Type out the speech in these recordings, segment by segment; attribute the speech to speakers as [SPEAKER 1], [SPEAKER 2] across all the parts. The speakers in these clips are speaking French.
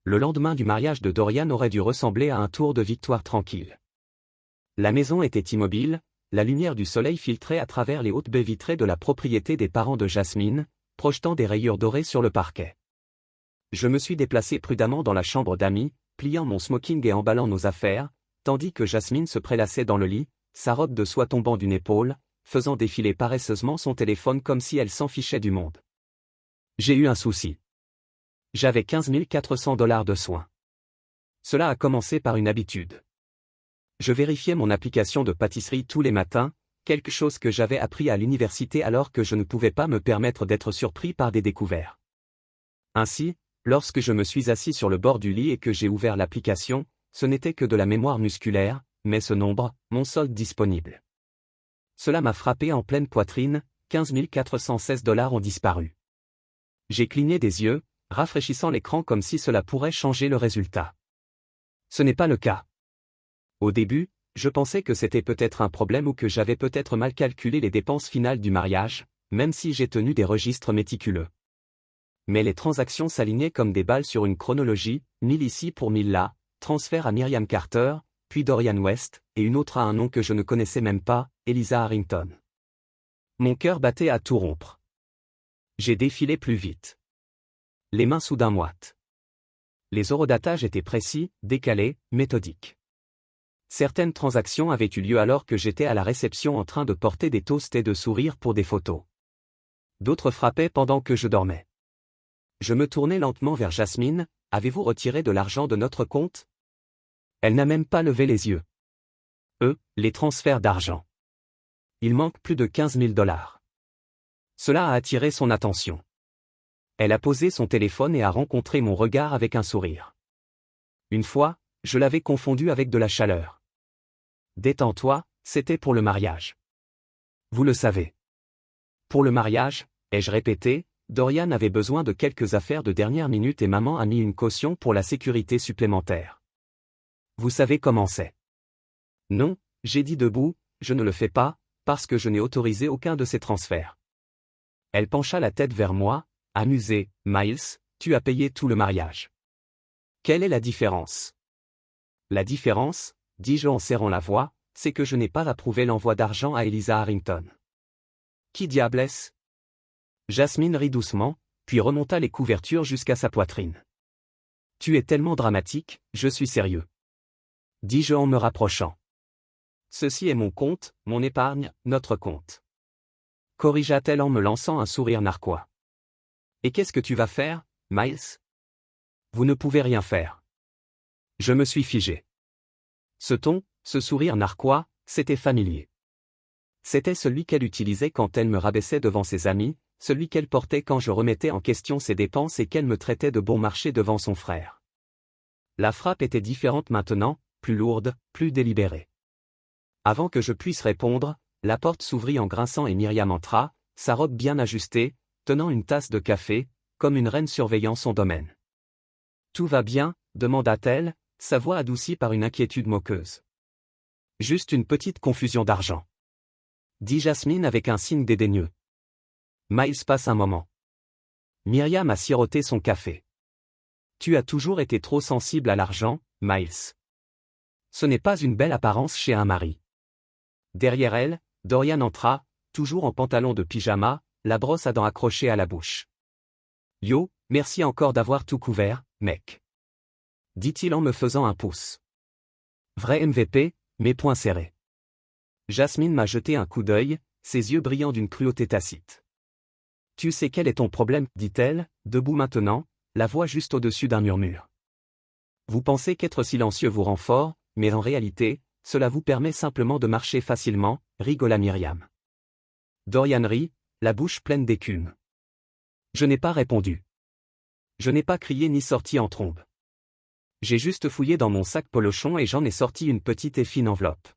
[SPEAKER 1] Le lendemain du mariage de Dorian aurait dû ressembler à un tour de victoire tranquille. La maison était immobile, la lumière du soleil filtrait à travers les hautes baies vitrées de la propriété des parents de Jasmine, projetant des rayures dorées sur le parquet. Je me suis déplacé prudemment dans la chambre d'amis, pliant mon smoking et emballant nos affaires, tandis que Jasmine se prélassait dans le lit, sa robe de soie tombant d'une épaule, faisant défiler paresseusement son téléphone comme si elle s'en fichait du monde. J'ai eu un souci. J'avais 15 400 $ de soins. Cela a commencé par une habitude. Je vérifiais mon application de pâtisserie tous les matins, quelque chose que j'avais appris à l'université alors que je ne pouvais pas me permettre d'être surpris par des découvertes. Ainsi, lorsque je me suis assis sur le bord du lit et que j'ai ouvert l'application, ce n'était que de la mémoire musculaire, mais ce nombre, mon solde disponible. Cela m'a frappé en pleine poitrine, 15 416 $ ont disparu. J'ai cligné des yeux, rafraîchissant l'écran comme si cela pourrait changer le résultat. Ce n'est pas le cas. Au début, je pensais que c'était peut-être un problème ou que j'avais peut-être mal calculé les dépenses finales du mariage, même si j'ai tenu des registres méticuleux. Mais les transactions s'alignaient comme des balles sur une chronologie, 1000 ici pour 1000 là, transfert à Miriam Carter, puis Dorian West, et une autre à un nom que je ne connaissais même pas, Eliza Harrington. Mon cœur battait à tout rompre. J'ai défilé plus vite. Les mains soudain moites. Les horodatages étaient précis, décalés, méthodiques. Certaines transactions avaient eu lieu alors que j'étais à la réception en train de porter des toasts et de sourire pour des photos. D'autres frappaient pendant que je dormais. Je me tournai lentement vers Jasmine. Avez-vous retiré de l'argent de notre compte? Elle n'a même pas levé les yeux. Les transferts d'argent. Il manque plus de 15 000 $. Cela a attiré son attention. Elle a posé son téléphone et a rencontré mon regard avec un sourire. Une fois, je l'avais confondu avec de la chaleur. Détends-toi, c'était pour le mariage. Vous le savez. Pour le mariage, ai-je répété, Dorian avait besoin de quelques affaires de dernière minute et maman a mis une caution pour la sécurité supplémentaire. Vous savez comment c'est. Non, j'ai dit debout, je ne le fais pas, parce que je n'ai autorisé aucun de ces transferts. Elle pencha la tête vers moi, amusée. Miles, tu as payé tout le mariage. Quelle est la différence? La différence, dis-je en serrant la voix, c'est que je n'ai pas approuvé l'envoi d'argent à Eliza Harrington. Qui diable est-ce? Jasmine rit doucement, puis remonta les couvertures jusqu'à sa poitrine. Tu es tellement dramatique, je suis sérieux. Dis-je en me rapprochant. Ceci est mon compte, mon épargne, notre compte. Corrigea-t-elle en me lançant un sourire narquois. Et qu'est-ce que tu vas faire, Miles? Vous ne pouvez rien faire. Je me suis figé. Ce ton, ce sourire narquois, c'était familier. C'était celui qu'elle utilisait quand elle me rabaissait devant ses amis, celui qu'elle portait quand je remettais en question ses dépenses et qu'elle me traitait de bon marché devant son frère. La frappe était différente maintenant, plus lourde, plus délibérée. Avant que je puisse répondre, la porte s'ouvrit en grinçant et Myriam entra, sa robe bien ajustée, tenant une tasse de café, comme une reine surveillant son domaine. Tout va bien, demanda-t-elle, sa voix adoucie par une inquiétude moqueuse. Juste une petite confusion d'argent. Dit Jasmine avec un signe dédaigneux. Miles passe un moment. Myriam a siroté son café. Tu as toujours été trop sensible à l'argent, Miles. Ce n'est pas une belle apparence chez un mari. Derrière elle, Dorian entra, toujours en pantalon de pyjama, la brosse à dents accrochée à la bouche. Yo, merci encore d'avoir tout couvert, mec. Dit-il en me faisant un pouce. Vrai MVP, mes poings serrés. Jasmine m'a jeté un coup d'œil, ses yeux brillants d'une cruauté tacite. Tu sais quel est ton problème, dit-elle, debout maintenant, la voix juste au-dessus d'un murmure. Vous pensez qu'être silencieux vous rend fort, mais en réalité, cela vous permet simplement de marcher facilement, rigola Myriam. Dorian rit, la bouche pleine d'écume. Je n'ai pas répondu. Je n'ai pas crié ni sorti en trombe. J'ai juste fouillé dans mon sac polochon et j'en ai sorti une petite et fine enveloppe.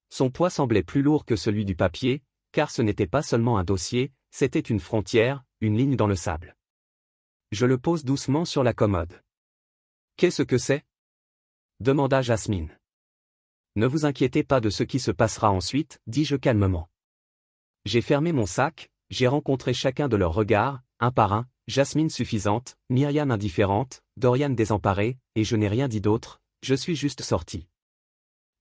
[SPEAKER 1] Son poids semblait plus lourd que celui du papier, car ce n'était pas seulement un dossier, c'était une frontière, une ligne dans le sable. Je le pose doucement sur la commode. Qu'est-ce que c'est? Demanda Jasmine. Ne vous inquiétez pas de ce qui se passera ensuite, dis-je calmement. J'ai fermé mon sac, j'ai rencontré chacun de leurs regards, un par un, Jasmine suffisante, Myriam indifférente, Dorian désemparé, et je n'ai rien dit d'autre, je suis juste sorti.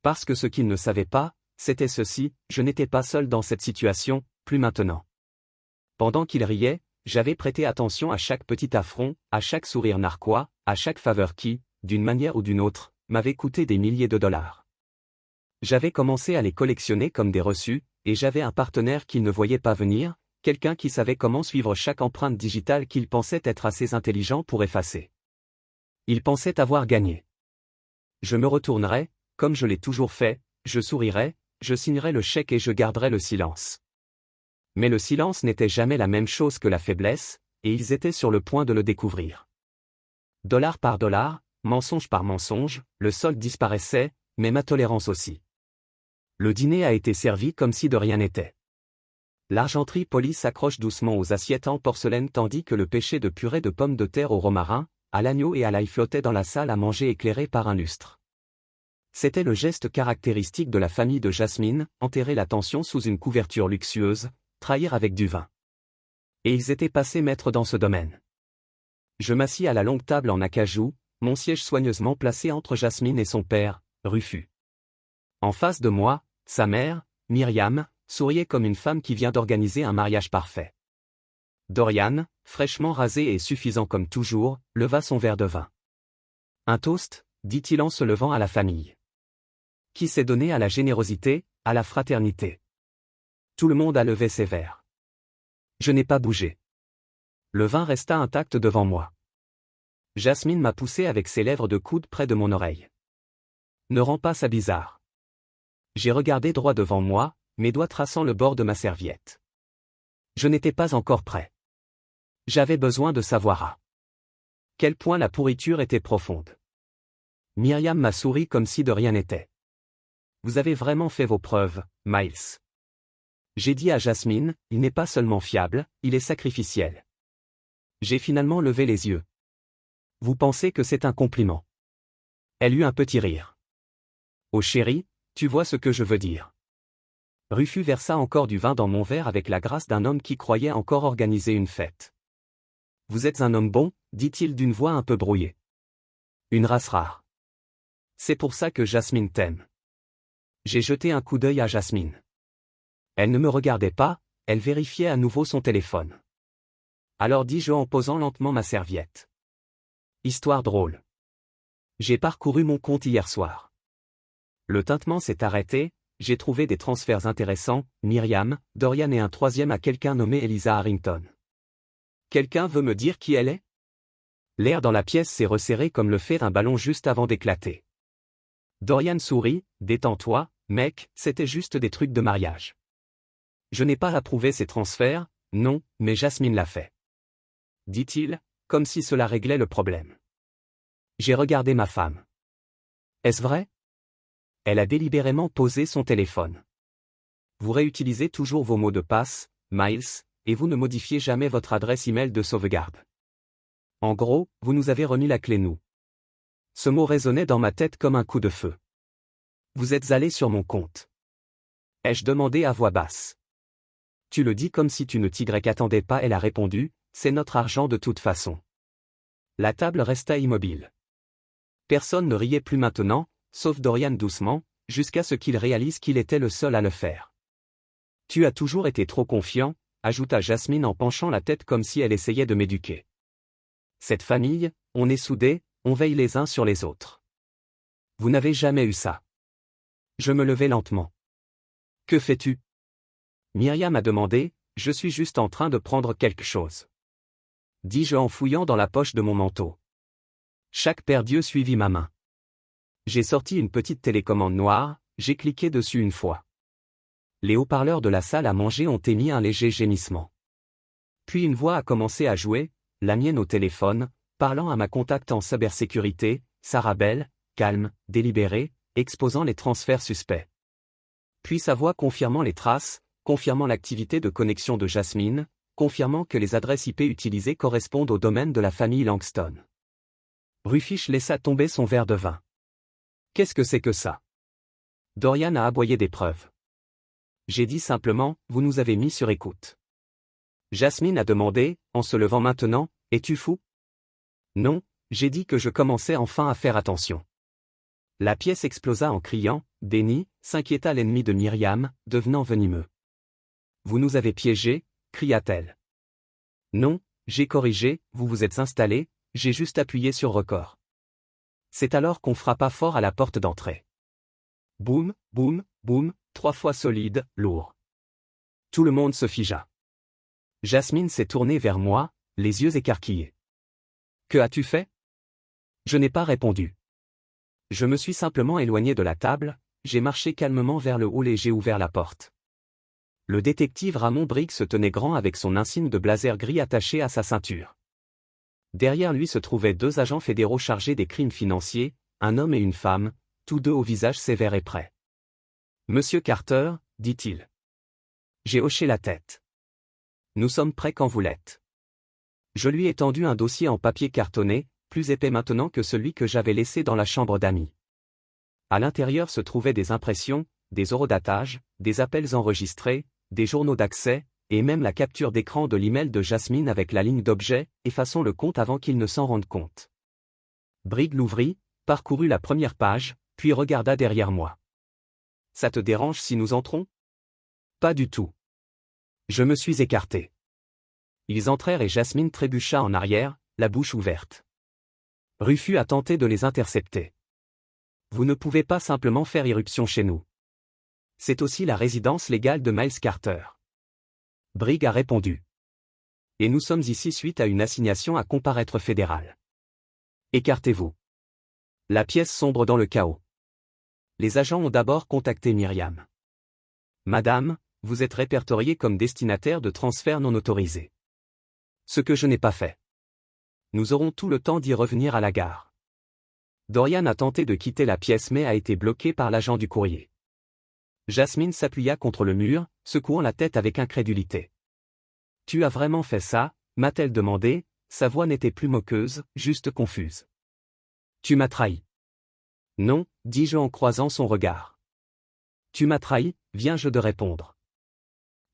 [SPEAKER 1] Parce que ce qu'il ne savait pas, c'était ceci, je n'étais pas seul dans cette situation, plus maintenant. Pendant qu'il riait, j'avais prêté attention à chaque petit affront, à chaque sourire narquois, à chaque faveur qui, d'une manière ou d'une autre, m'avait coûté des milliers de dollars. J'avais commencé à les collectionner comme des reçus, et j'avais un partenaire qu'il ne voyait pas venir, quelqu'un qui savait comment suivre chaque empreinte digitale qu'il pensait être assez intelligent pour effacer. Il pensait avoir gagné. Je me retournerais, comme je l'ai toujours fait, je sourirais, je signerais le chèque et je garderais le silence. Mais le silence n'était jamais la même chose que la faiblesse, et ils étaient sur le point de le découvrir. Dollar par dollar, mensonge par mensonge, le solde disparaissait, mais ma tolérance aussi. Le dîner a été servi comme si de rien n'était. L'argenterie polie s'accroche doucement aux assiettes en porcelaine tandis que le pêché de purée de pommes de terre au romarin, à l'agneau et à l'ail flottait dans la salle à manger éclairée par un lustre. C'était le geste caractéristique de la famille de Jasmine, enterrer l'attention sous une couverture luxueuse, trahir avec du vin. Et ils étaient passés maîtres dans ce domaine. Je m'assis à la longue table en acajou, mon siège soigneusement placé entre Jasmine et son père, Rufus. En face de moi, sa mère, Myriam, souriait comme une femme qui vient d'organiser un mariage parfait. Dorian, fraîchement rasé et suffisant comme toujours, leva son verre de vin. Un toast, dit-il en se levant à la famille. Qui s'est donné à la générosité, à la fraternité. Tout le monde a levé ses verres. Je n'ai pas bougé. Le vin resta intact devant moi. Jasmine m'a poussé avec ses lèvres de coude près de mon oreille. Ne rends pas ça bizarre. J'ai regardé droit devant moi, mes doigts traçant le bord de ma serviette. Je n'étais pas encore prêt. J'avais besoin de savoir à quel point la pourriture était profonde. Myriam m'a souri comme si de rien n'était. Vous avez vraiment fait vos preuves, Miles. J'ai dit à Jasmine, il n'est pas seulement fiable, il est sacrificiel. J'ai finalement levé les yeux. Vous pensez que c'est un compliment? Elle eut un petit rire. Oh chérie, tu vois ce que je veux dire. Rufus versa encore du vin dans mon verre avec la grâce d'un homme qui croyait encore organiser une fête. Vous êtes un homme bon, dit-il d'une voix un peu brouillée. Une race rare. C'est pour ça que Jasmine t'aime. J'ai jeté un coup d'œil à Jasmine. Elle ne me regardait pas, elle vérifiait à nouveau son téléphone. Alors dis-je en posant lentement ma serviette. Histoire drôle. J'ai parcouru mon compte hier soir. Le tintement s'est arrêté, j'ai trouvé des transferts intéressants, Myriam, Dorian et un troisième à quelqu'un nommé Eliza Harrington. Quelqu'un veut me dire qui elle est? L'air dans la pièce s'est resserré comme le fait un ballon juste avant d'éclater. Dorian sourit, détends-toi, mec, c'était juste des trucs de mariage. Je n'ai pas approuvé ces transferts, non, mais Jasmine l'a fait. Dit-il, comme si cela réglait le problème. J'ai regardé ma femme. Est-ce vrai? Elle a délibérément posé son téléphone. Vous réutilisez toujours vos mots de passe, Miles, et vous ne modifiez jamais votre adresse email de sauvegarde. En gros, vous nous avez remis la clé nous. Ce mot résonnait dans ma tête comme un coup de feu. Vous êtes allé sur mon compte. Ai-je demandé à voix basse. Tu le dis comme si tu ne t'attendais pas, elle a répondu, c'est notre argent de toute façon. La table resta immobile. Personne ne riait plus maintenant, sauf Dorian doucement, jusqu'à ce qu'il réalise qu'il était le seul à le faire. Tu as toujours été trop confiant, ajouta Jasmine en penchant la tête comme si elle essayait de m'éduquer. Cette famille, on est soudés, on veille les uns sur les autres. Vous n'avez jamais eu ça. Je me levai lentement. Que fais-tu? Myriam a demandé, je suis juste en train de prendre quelque chose. Dis-je en fouillant dans la poche de mon manteau. Chaque paire d'yeux suivit ma main. J'ai sorti une petite télécommande noire, j'ai cliqué dessus une fois. Les haut-parleurs de la salle à manger ont émis un léger gémissement. Puis une voix a commencé à jouer, la mienne au téléphone, parlant à ma contact en cybersécurité, Sarah Bell, calme, délibérée, exposant les transferts suspects. Puis sa voix confirmant les traces, confirmant l'activité de connexion de Jasmine, confirmant que les adresses IP utilisées correspondent au domaine de la famille Langston. Rufus laissa tomber son verre de vin. Qu'est-ce que c'est que ça? Dorian a aboyé des preuves. J'ai dit simplement, vous nous avez mis sur écoute. Jasmine a demandé, en se levant maintenant, es-tu fou? Non, j'ai dit que je commençais enfin à faire attention. La pièce explosa en criant, déni, s'inquiéta l'ennemi de Myriam, devenant venimeux. Vous nous avez piégés, cria-t-elle. Non, j'ai corrigé, vous vous êtes installé, j'ai juste appuyé sur record. C'est alors qu'on frappa fort à la porte d'entrée. Boum, boum, boum, 3 fois solide, lourd. Tout le monde se figea. Jasmine s'est tournée vers moi, les yeux écarquillés. Que as-tu fait? Je n'ai pas répondu. Je me suis simplement éloigné de la table, j'ai marché calmement vers le hall et j'ai ouvert la porte. Le détective Ramon Briggs se tenait grand avec son insigne de blazer gris attaché à sa ceinture. Derrière lui se trouvaient 2 agents fédéraux chargés des crimes financiers, un homme et une femme, tous 2 au visage sévère et prêt. Monsieur Carter, dit-il. J'ai hoché la tête. Nous sommes prêts quand vous l'êtes. Je lui ai tendu un dossier en papier cartonné, plus épais maintenant que celui que j'avais laissé dans la chambre d'amis. À l'intérieur se trouvaient des impressions, des horodatages, des appels enregistrés, des journaux d'accès, et même la capture d'écran de l'email de Jasmine avec la ligne d'objet, effaçons le compte avant qu'il ne s'en rende compte. Briggs l'ouvrit, parcourut la première page, puis regarda derrière moi. Ça te dérange si nous entrons? Pas du tout. Je me suis écarté. Ils entrèrent et Jasmine trébucha en arrière, la bouche ouverte. Rufus a tenté de les intercepter. Vous ne pouvez pas simplement faire irruption chez nous. C'est aussi la résidence légale de Miles Carter. Briggs a répondu. Et nous sommes ici suite à une assignation à comparaître fédérale. Écartez-vous. La pièce sombre dans le chaos. Les agents ont d'abord contacté Myriam. Madame, vous êtes répertoriée comme destinataire de transferts non autorisés. Ce que je n'ai pas fait. Nous aurons tout le temps d'y revenir à la gare. Dorian a tenté de quitter la pièce mais a été bloqué par l'agent du courrier. Jasmine s'appuya contre le mur, secouant la tête avec incrédulité. Tu as vraiment fait ça? M'a-t-elle demandé, sa voix n'était plus moqueuse, juste confuse. Tu m'as trahi. Non, dis-je en croisant son regard. Tu m'as trahi, viens-je de répondre.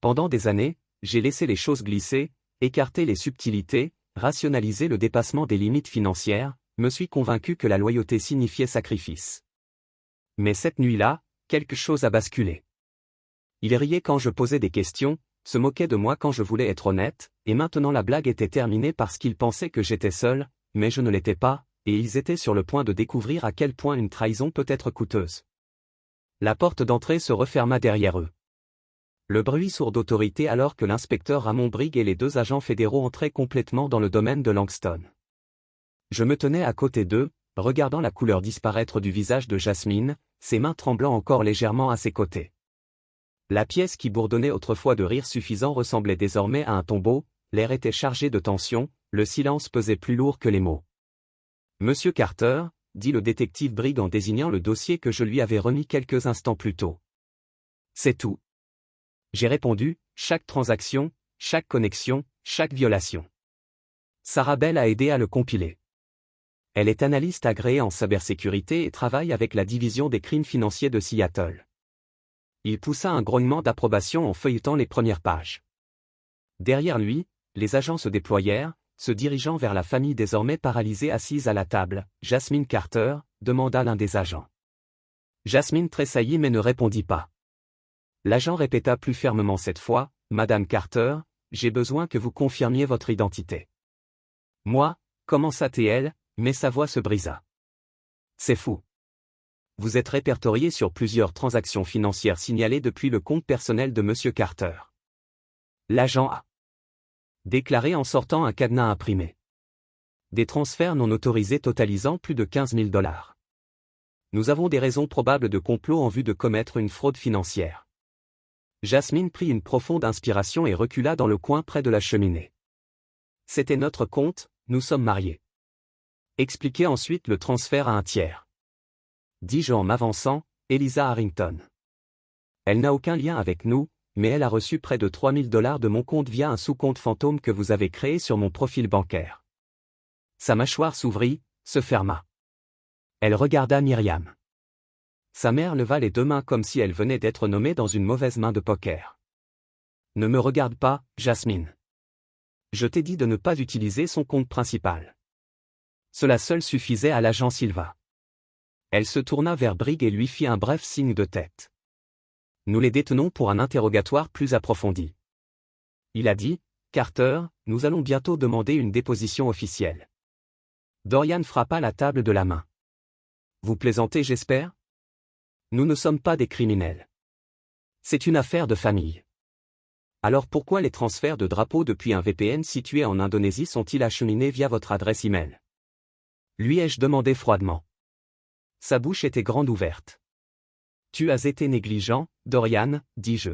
[SPEAKER 1] Pendant des années, j'ai laissé les choses glisser, écarté les subtilités, rationalisé le dépassement des limites financières, me suis convaincu que la loyauté signifiait sacrifice. Mais cette nuit-là, quelque chose a basculé. Il riait quand je posais des questions, se moquait de moi quand je voulais être honnête, et maintenant la blague était terminée parce qu'ils pensaient que j'étais seul, mais je ne l'étais pas, et ils étaient sur le point de découvrir à quel point une trahison peut être coûteuse. La porte d'entrée se referma derrière eux. Le bruit sourd d'autorité alors que l'inspecteur Ramon Briggs et les 2 agents fédéraux entraient complètement dans le domaine de Langston. Je me tenais à côté d'eux, regardant la couleur disparaître du visage de Jasmine, ses mains tremblant encore légèrement à ses côtés. La pièce qui bourdonnait autrefois de rire suffisant ressemblait désormais à un tombeau, l'air était chargé de tension, le silence pesait plus lourd que les mots. Monsieur Carter, dit le détective Briggs en désignant le dossier que je lui avais remis quelques instants plus tôt. C'est tout. J'ai répondu, chaque transaction, chaque connexion, chaque violation. Sarah Bell a aidé à le compiler. Elle est analyste agréée en cybersécurité et travaille avec la division des crimes financiers de Seattle. Il poussa un grognement d'approbation en feuilletant les premières pages. Derrière lui, les agents se déployèrent, se dirigeant vers la famille désormais paralysée assise à la table. Jasmine Carter, demanda l'un des agents. Jasmine tressaillit mais ne répondit pas. L'agent répéta plus fermement cette fois, Madame Carter, j'ai besoin que vous confirmiez votre identité. Moi, commença-t-elle, mais sa voix se brisa. C'est fou. Vous êtes répertorié sur plusieurs transactions financières signalées depuis le compte personnel de Monsieur Carter. L'agent a déclaré en sortant un cadenas imprimé. Des transferts non autorisés totalisant plus de 15 000 $. Nous avons des raisons probables de complot en vue de commettre une fraude financière. Jasmine prit une profonde inspiration et recula dans le coin près de la cheminée. C'était notre compte, nous sommes mariés. Expliquez ensuite le transfert à un tiers. Dis-je en m'avançant, Eliza Harrington. Elle n'a aucun lien avec nous, mais elle a reçu près de 3 000 $ de mon compte via un sous-compte fantôme que vous avez créé sur mon profil bancaire. Sa mâchoire s'ouvrit, se ferma. Elle regarda Myriam. Sa mère leva les 2 mains comme si elle venait d'être nommée dans une mauvaise main de poker. Ne me regarde pas, Jasmine. Je t'ai dit de ne pas utiliser son compte principal. Cela seul suffisait à l'agent Silva. Elle se tourna vers Brigg et lui fit un bref signe de tête. Nous les détenons pour un interrogatoire plus approfondi. Il a dit, Carter, nous allons bientôt demander une déposition officielle. Dorian frappa la table de la main. Vous plaisantez, j'espère? Nous ne sommes pas des criminels. C'est une affaire de famille. Alors pourquoi les transferts de drapeaux depuis un VPN situé en Indonésie sont-ils acheminés via votre adresse email? Lui ai-je demandé froidement. Sa bouche était grande ouverte. Tu as été négligent, Dorian, dis-je.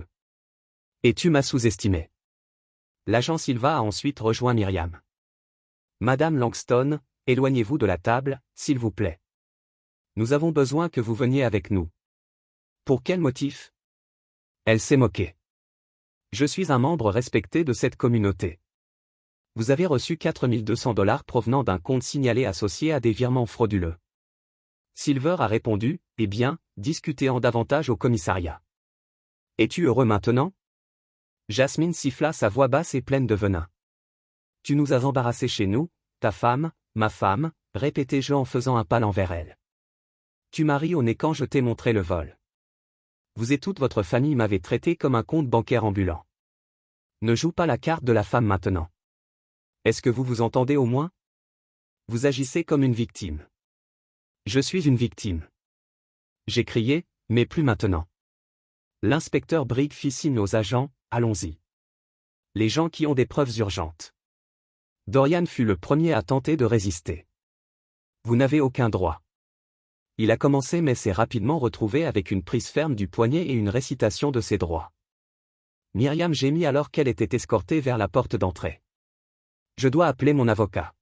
[SPEAKER 1] Et tu m'as sous-estimé. L'agent Silva a ensuite rejoint Myriam. Madame Langston, éloignez-vous de la table, s'il vous plaît. Nous avons besoin que vous veniez avec nous. Pour quel motif? Elle s'est moquée. Je suis un membre respecté de cette communauté. Vous avez reçu 4200 $ provenant d'un compte signalé associé à des virements frauduleux. Silver a répondu, eh bien, discutez-en davantage au commissariat. Es-tu heureux maintenant? Jasmine siffla sa voix basse et pleine de venin. Tu nous as embarrassés chez nous, ta femme, ma femme, répétai-je en faisant un pas envers elle. Tu m'as ri au nez quand je t'ai montré le vol. Vous et toute votre famille m'avez traité comme un compte bancaire ambulant. Ne joue pas la carte de la femme maintenant. Est-ce que vous vous entendez au moins? Vous agissez comme une victime. Je suis une victime. J'ai crié, mais plus maintenant. L'inspecteur Brigg fit signe aux agents, allons-y. Les gens qui ont des preuves urgentes. Dorian fut le premier à tenter de résister. Vous n'avez aucun droit. Il a commencé mais s'est rapidement retrouvé avec une prise ferme du poignet et une récitation de ses droits. Myriam gémit alors qu'elle était escortée vers la porte d'entrée. Je dois appeler mon avocat.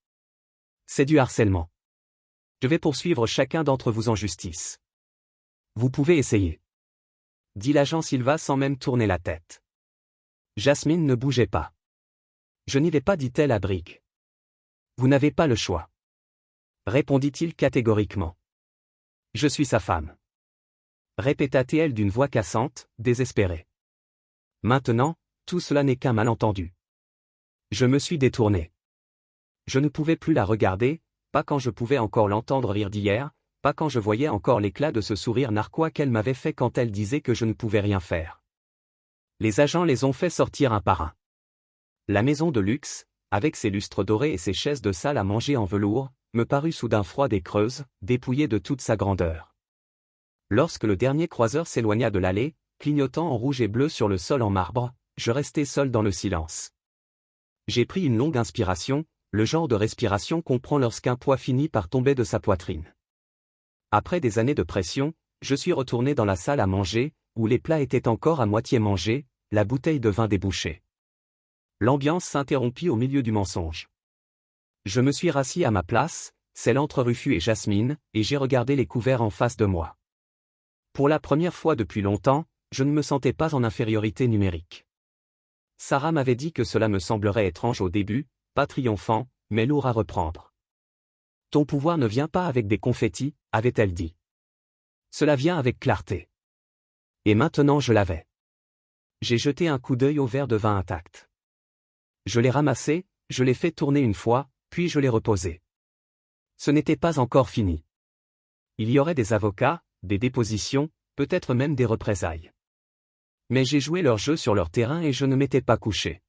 [SPEAKER 1] C'est du harcèlement. Je vais poursuivre chacun d'entre vous en justice. Vous pouvez essayer. Dit l'agent Silva sans même tourner la tête. Jasmine ne bougeait pas. Je n'y vais pas, dit-elle à Brigg. Vous n'avez pas le choix. Répondit-il catégoriquement. Je suis sa femme. Répéta-t-elle d'une voix cassante, désespérée. Maintenant, tout cela n'est qu'un malentendu. Je me suis détourné. Je ne pouvais plus la regarder, pas quand je pouvais encore l'entendre rire d'hier, pas quand je voyais encore l'éclat de ce sourire narquois qu'elle m'avait fait quand elle disait que je ne pouvais rien faire. Les agents les ont fait sortir un par un. La maison de luxe, avec ses lustres dorés et ses chaises de salle à manger en velours, me parut soudain froide et creuse, dépouillée de toute sa grandeur. Lorsque le dernier croiseur s'éloigna de l'allée, clignotant en rouge et bleu sur le sol en marbre, je restai seul dans le silence. J'ai pris une longue inspiration, le genre de respiration qu'on prend lorsqu'un poids finit par tomber de sa poitrine. Après des années de pression, je suis retourné dans la salle à manger, où les plats étaient encore à moitié mangés, la bouteille de vin débouchée. L'ambiance s'interrompit au milieu du mensonge. Je me suis rassis à ma place, celle entre Rufus et Jasmine, et j'ai regardé les couverts en face de moi. Pour la première fois depuis longtemps, je ne me sentais pas en infériorité numérique. Sarah m'avait dit que cela me semblerait étrange au début, pas triomphant, mais lourd à reprendre. Ton pouvoir ne vient pas avec des confettis, avait-elle dit. Cela vient avec clarté. Et maintenant je l'avais. J'ai jeté un coup d'œil au verre de vin intact. Je l'ai ramassé, je l'ai fait tourner une fois, puis je l'ai reposé. Ce n'était pas encore fini. Il y aurait des avocats, des dépositions, peut-être même des représailles. Mais j'ai joué leur jeu sur leur terrain et je ne m'étais pas couché.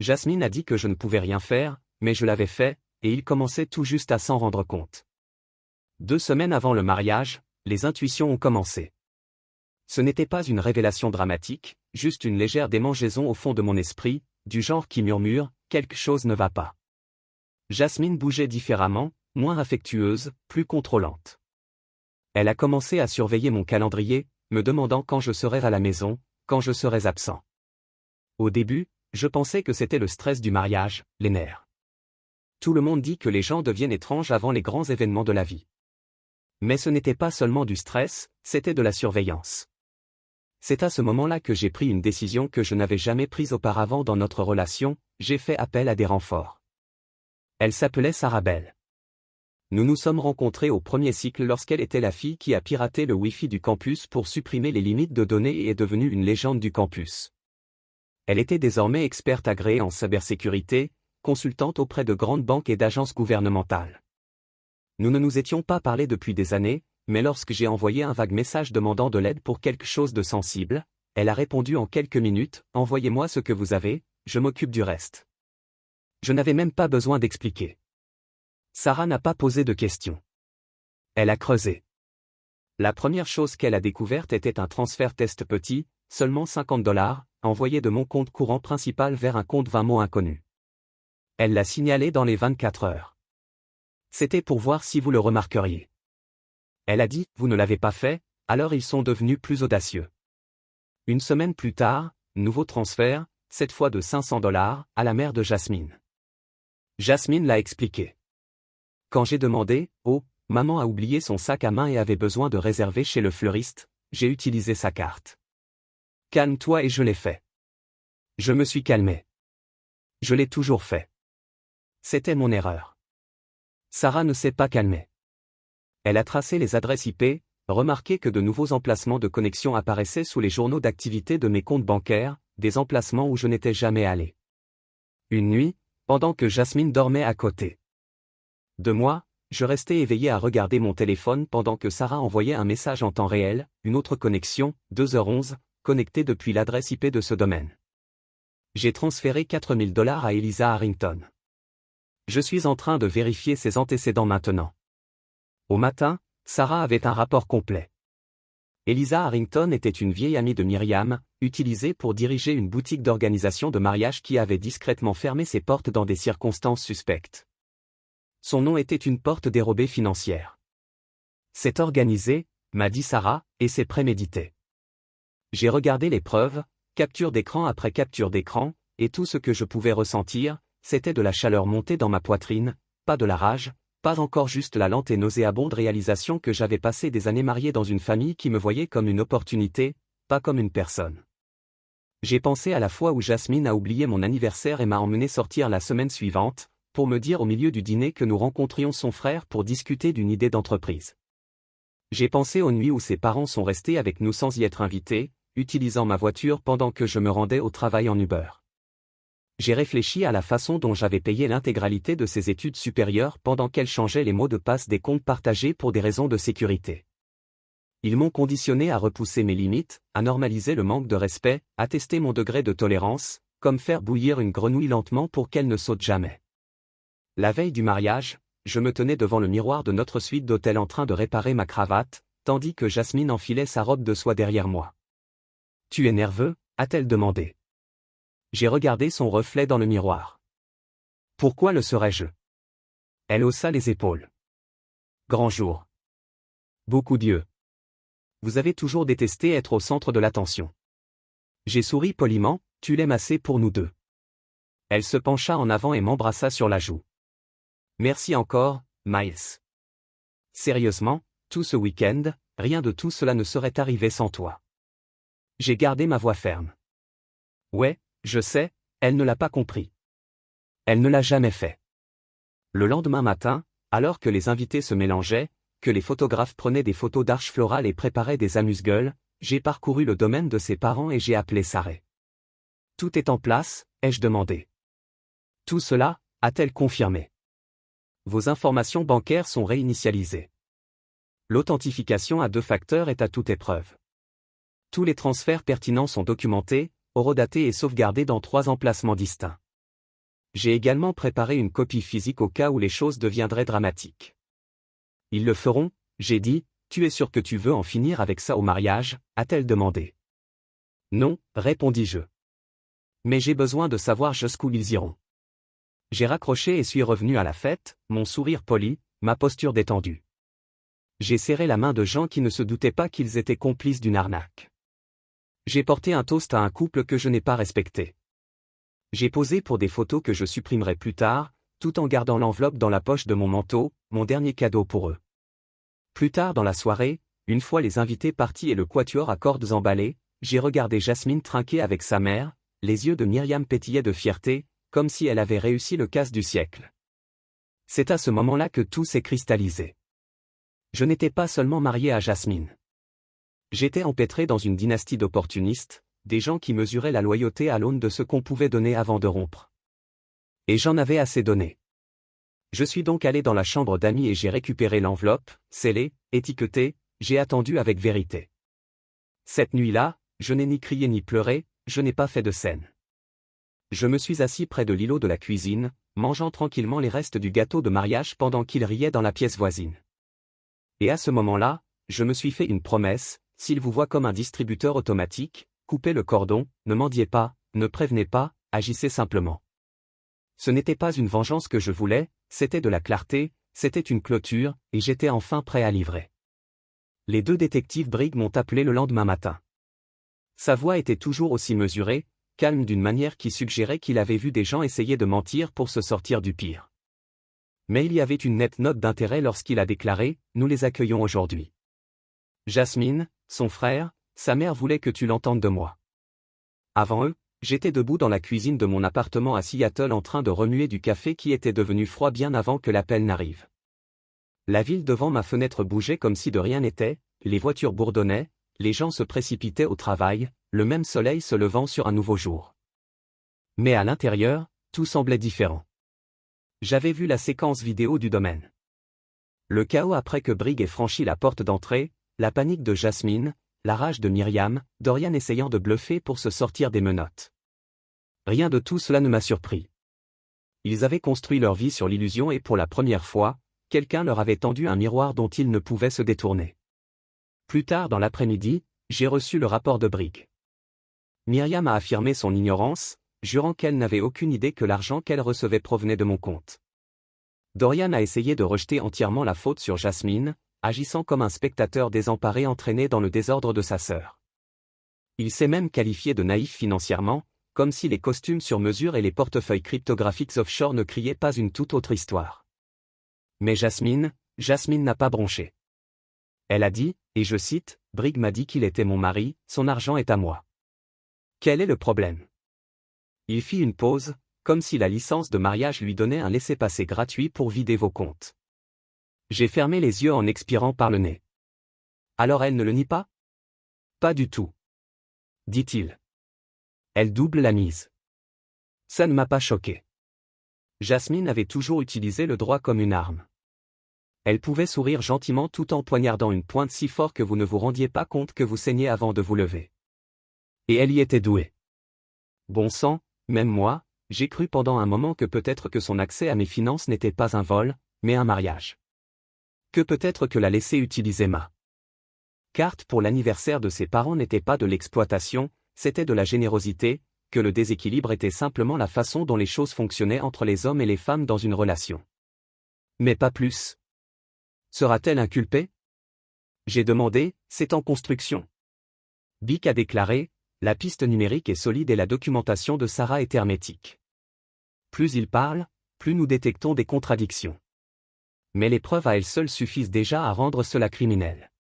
[SPEAKER 1] Jasmine a dit que je ne pouvais rien faire, mais je l'avais fait, et il commençait tout juste à s'en rendre compte. 2 semaines avant le mariage, les intuitions ont commencé. Ce n'était pas une révélation dramatique, juste une légère démangeaison au fond de mon esprit, du genre qui murmure, quelque chose ne va pas. Jasmine bougeait différemment, moins affectueuse, plus contrôlante. Elle a commencé à surveiller mon calendrier, me demandant quand je serais à la maison, quand je serais absent. Au début, je pensais que c'était le stress du mariage, les nerfs. Tout le monde dit que les gens deviennent étranges avant les grands événements de la vie. Mais ce n'était pas seulement du stress, c'était de la surveillance. C'est à ce moment-là que j'ai pris une décision que je n'avais jamais prise auparavant dans notre relation, j'ai fait appel à des renforts. Elle s'appelait Sarah Bell. Nous nous sommes rencontrés au premier cycle lorsqu'elle était la fille qui a piraté le Wi-Fi du campus pour supprimer les limites de données et est devenue une légende du campus. Elle était désormais experte agréée en cybersécurité, consultante auprès de grandes banques et d'agences gouvernementales. Nous ne nous étions pas parlé depuis des années, mais lorsque j'ai envoyé un vague message demandant de l'aide pour quelque chose de sensible, elle a répondu en quelques minutes, « Envoyez-moi ce que vous avez, je m'occupe du reste. » Je n'avais même pas besoin d'expliquer. Sarah n'a pas posé de questions. Elle a creusé. La première chose qu'elle a découverte était un transfert test petit, seulement $50, envoyé de mon compte courant principal vers un compte 20 mots inconnu. Elle l'a signalé dans les 24 heures. C'était pour voir si vous le remarqueriez. Elle a dit, vous ne l'avez pas fait, alors ils sont devenus plus audacieux. Une semaine plus tard, nouveau transfert, cette fois de $500, à la mère de Jasmine. Jasmine l'a expliqué. Quand j'ai demandé, oh, maman a oublié son sac à main et avait besoin de réserver chez le fleuriste, j'ai utilisé sa carte. Calme-toi et je l'ai fait. Je me suis calmé. Je l'ai toujours fait. C'était mon erreur. Sarah ne s'est pas calmée. Elle a tracé les adresses IP, remarqué que de nouveaux emplacements de connexion apparaissaient sous les journaux d'activité de mes comptes bancaires, des emplacements où je n'étais jamais allé. Une nuit, pendant que Jasmine dormait à côté de moi, je restais éveillé à regarder mon téléphone pendant que Sarah envoyait un message en temps réel, une autre connexion, 2h11, connectée depuis l'adresse IP de ce domaine. J'ai transféré $4000 à Elisa Harrington. Je suis en train de vérifier ses antécédents maintenant. Au matin, Sarah avait un rapport complet. Elisa Harrington était une vieille amie de Myriam, utilisée pour diriger une boutique d'organisation de mariage qui avait discrètement fermé ses portes dans des circonstances suspectes. Son nom était une porte dérobée financière. C'est organisé, m'a dit Sarah, et c'est prémédité. J'ai regardé les preuves, capture d'écran après capture d'écran, et tout ce que je pouvais ressentir, c'était de la chaleur montée dans ma poitrine, pas de la rage, pas encore juste la lente et nauséabonde réalisation que j'avais passé des années marié dans une famille qui me voyait comme une opportunité, pas comme une personne. J'ai pensé à la fois où Jasmine a oublié mon anniversaire et m'a emmené sortir la semaine suivante, pour me dire au milieu du dîner que nous rencontrions son frère pour discuter d'une idée d'entreprise. J'ai pensé aux nuits où ses parents sont restés avec nous sans y être invités, utilisant ma voiture pendant que je me rendais au travail en Uber. J'ai réfléchi à la façon dont j'avais payé l'intégralité de ses études supérieures pendant qu'elle changeait les mots de passe des comptes partagés pour des raisons de sécurité. Ils m'ont conditionné à repousser mes limites, à normaliser le manque de respect, à tester mon degré de tolérance, comme faire bouillir une grenouille lentement pour qu'elle ne saute jamais. La veille du mariage, je me tenais devant le miroir de notre suite d'hôtel en train de réparer ma cravate, tandis que Jasmine enfilait sa robe de soie derrière moi. « Tu es nerveux ?» a-t-elle demandé. J'ai regardé son reflet dans le miroir. « Pourquoi le serais-je » Elle haussa les épaules. « Grand jour. Beaucoup Dieu. Vous avez toujours détesté être au centre de l'attention. » J'ai souri poliment, « Tu l'aimes assez pour nous deux. » Elle se pencha en avant et m'embrassa sur la joue. « Merci encore, Miles. Sérieusement, tout ce week-end, rien de tout cela ne serait arrivé sans toi. » J'ai gardé ma voix ferme. Ouais, je sais, elle ne l'a pas compris. Elle ne l'a jamais fait. Le lendemain matin, alors que les invités se mélangeaient, que les photographes prenaient des photos d'arches florales et préparaient des amuse-gueules, j'ai parcouru le domaine de ses parents et j'ai appelé Sarah. « Tout est en place ?» ai-je demandé. « Tout cela ?» a-t-elle confirmé. « Vos informations bancaires sont réinitialisées. L'authentification à 2 facteurs est à toute épreuve. Tous les transferts pertinents sont documentés, horodatés et sauvegardés dans 3 emplacements distincts. J'ai également préparé une copie physique au cas où les choses deviendraient dramatiques. » Ils le feront, j'ai dit, « Tu es sûr que tu veux en finir avec ça au mariage ?» a-t-elle demandé. « Non, répondis-je. Mais j'ai besoin de savoir jusqu'où ils iront. » J'ai raccroché et suis revenu à la fête, mon sourire poli, ma posture détendue. J'ai serré la main de gens qui ne se doutaient pas qu'ils étaient complices d'une arnaque. J'ai porté un toast à un couple que je n'ai pas respecté. J'ai posé pour des photos que je supprimerai plus tard, tout en gardant l'enveloppe dans la poche de mon manteau, mon dernier cadeau pour eux. Plus tard dans la soirée, une fois les invités partis et le quatuor à cordes emballé, j'ai regardé Jasmine trinquer avec sa mère, les yeux de Myriam pétillaient de fierté, comme si elle avait réussi le casse du siècle. C'est à ce moment-là que tout s'est cristallisé. Je n'étais pas seulement marié à Jasmine. J'étais empêtré dans une dynastie d'opportunistes, des gens qui mesuraient la loyauté à l'aune de ce qu'on pouvait donner avant de rompre. Et j'en avais assez donné. Je suis donc allé dans la chambre d'amis et j'ai récupéré l'enveloppe, scellée, étiquetée, j'ai attendu avec vérité. Cette nuit-là, je n'ai ni crié ni pleuré, je n'ai pas fait de scène. Je me suis assis près de l'îlot de la cuisine, mangeant tranquillement les restes du gâteau de mariage pendant qu'il riait dans la pièce voisine. Et à ce moment-là, je me suis fait une promesse, s'il vous voit comme un distributeur automatique, coupez le cordon, ne mendiez pas, ne prévenez pas, agissez simplement. Ce n'était pas une vengeance que je voulais, c'était de la clarté, c'était une clôture, et j'étais enfin prêt à livrer. Les deux détectives Briggs m'ont appelé le lendemain matin. Sa voix était toujours aussi mesurée, calme d'une manière qui suggérait qu'il avait vu des gens essayer de mentir pour se sortir du pire. Mais il y avait une nette note d'intérêt lorsqu'il a déclaré « Nous les accueillons aujourd'hui. Jasmine, son frère, sa mère voulait que tu l'entendes de moi. » Avant eux, j'étais debout dans la cuisine de mon appartement à Seattle en train de remuer du café qui était devenu froid bien avant que l'appel n'arrive. La ville devant ma fenêtre bougeait comme si de rien n'était, les voitures bourdonnaient, les gens se précipitaient au travail, le même soleil se levant sur un nouveau jour. Mais à l'intérieur, tout semblait différent. J'avais vu la séquence vidéo du domaine. Le chaos après que Briggs ait franchi la porte d'entrée, la panique de Jasmine, la rage de Myriam, Dorian essayant de bluffer pour se sortir des menottes. Rien de tout cela ne m'a surpris. Ils avaient construit leur vie sur l'illusion et pour la première fois, quelqu'un leur avait tendu un miroir dont ils ne pouvaient se détourner. Plus tard dans l'après-midi, j'ai reçu le rapport de Briggs. Myriam a affirmé son ignorance, jurant qu'elle n'avait aucune idée que l'argent qu'elle recevait provenait de mon compte. Dorian a essayé de rejeter entièrement la faute sur Jasmine, agissant comme un spectateur désemparé entraîné dans le désordre de sa sœur. Il s'est même qualifié de naïf financièrement, comme si les costumes sur mesure et les portefeuilles cryptographiques offshore ne criaient pas une toute autre histoire. Mais Jasmine n'a pas bronché. Elle a dit, et je cite, « Briggs m'a dit qu'il était mon mari, son argent est à moi. Quel est le problème ?» Il fit une pause, comme si la licence de mariage lui donnait un laissez-passer gratuit pour vider vos comptes. J'ai fermé les yeux en expirant par le nez. Alors elle ne le nie pas ? Pas du tout. Dit-il. Elle double la mise. Ça ne m'a pas choqué. Jasmine avait toujours utilisé le droit comme une arme. Elle pouvait sourire gentiment tout en poignardant une pointe si fort que vous ne vous rendiez pas compte que vous saigniez avant de vous lever. Et elle y était douée. Bon sang, même moi, j'ai cru pendant un moment que peut-être que son accès à mes finances n'était pas un vol, mais un mariage. Que peut-être que la laisser utiliser ma carte pour l'anniversaire de ses parents n'était pas de l'exploitation, c'était de la générosité, que le déséquilibre était simplement la façon dont les choses fonctionnaient entre les hommes et les femmes dans une relation. Mais pas plus. Sera-t-elle inculpée ? J'ai demandé, c'est en construction. Bic a déclaré, la piste numérique est solide et la documentation de Sarah est hermétique. Plus il parle, plus nous détectons des contradictions. Mais les preuves à elles seules suffisent déjà à rendre cela criminel.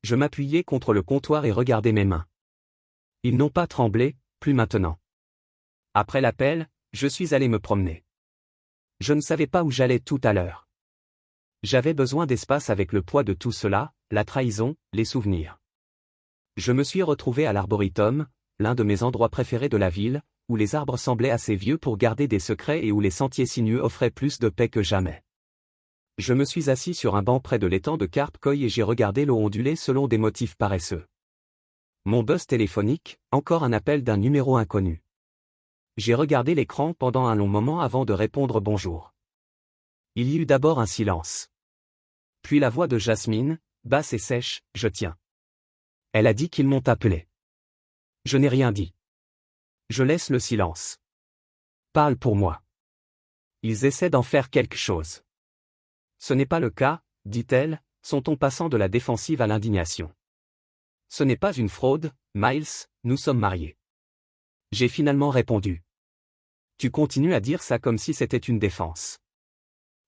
[SPEAKER 1] Je m'appuyais contre le comptoir et regardais mes mains. Ils n'ont pas tremblé, plus maintenant. Après l'appel, je suis allé me promener. Je ne savais pas où j'allais tout à l'heure. J'avais besoin d'espace avec le poids de tout cela, la trahison, les souvenirs. Je me suis retrouvé à l'Arboretum, l'un de mes endroits préférés de la ville, où les arbres semblaient assez vieux pour garder des secrets et où les sentiers sinueux offraient plus de paix que jamais. Je me suis assis sur un banc près de l'étang de Carp Cay et j'ai regardé l'eau onduler selon des motifs paresseux. Mon buzz téléphonique, encore un appel d'un numéro inconnu. J'ai regardé l'écran pendant un long moment avant de répondre bonjour. Il y eut d'abord un silence. Puis la voix de Jasmine, basse et sèche, je tiens. Elle a dit qu'ils m'ont appelé. Je n'ai rien dit. Je laisse le silence. Parle pour moi. Ils essaient d'en faire quelque chose. Ce n'est pas le cas, dit-elle, son ton passant de la défensive à l'indignation. Ce n'est pas une fraude, Miles, nous sommes mariés. J'ai finalement répondu. Tu continues à dire ça comme si c'était une défense.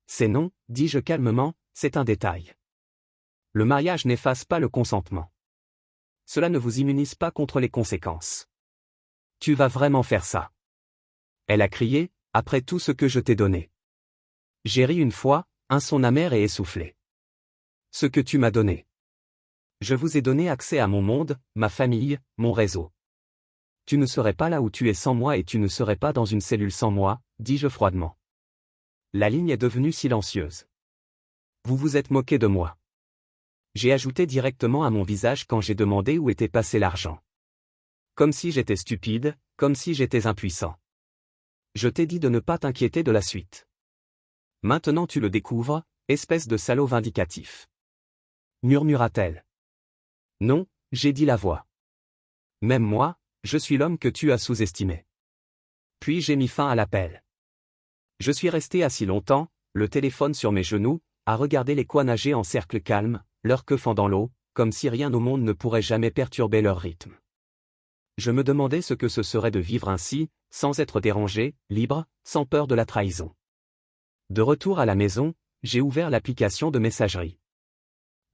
[SPEAKER 1] C'est non, dis-je calmement, c'est un détail. Le mariage n'efface pas le consentement. Cela ne vous immunise pas contre les conséquences. Tu vas vraiment faire ça. Elle a crié, après tout ce que je t'ai donné. J'ai ri une fois, un son amer et essoufflé. Ce que tu m'as donné. Je vous ai donné accès à mon monde, ma famille, mon réseau. Tu ne serais pas là où tu es sans moi et tu ne serais pas dans une cellule sans moi, dis-je froidement. La ligne est devenue silencieuse. Vous vous êtes moqué de moi. J'ai ajouté directement à mon visage quand j'ai demandé où était passé l'argent. Comme si j'étais stupide, comme si j'étais impuissant. Je t'ai dit de ne pas t'inquiéter de la suite. Maintenant tu le découvres, espèce de salaud vindicatif. Murmura-t-elle. Non, j'ai dit la voix. Même moi, je suis l'homme que tu as sous-estimé. Puis j'ai mis fin à l'appel. Je suis resté assis longtemps, le téléphone sur mes genoux, à regarder les quoi nager en cercle calme, leur queue fendant l'eau, comme si rien au monde ne pourrait jamais perturber leur rythme. Je me demandais ce que ce serait de vivre ainsi, sans être dérangé, libre, sans peur de la trahison. De retour à la maison, j'ai ouvert l'application de messagerie.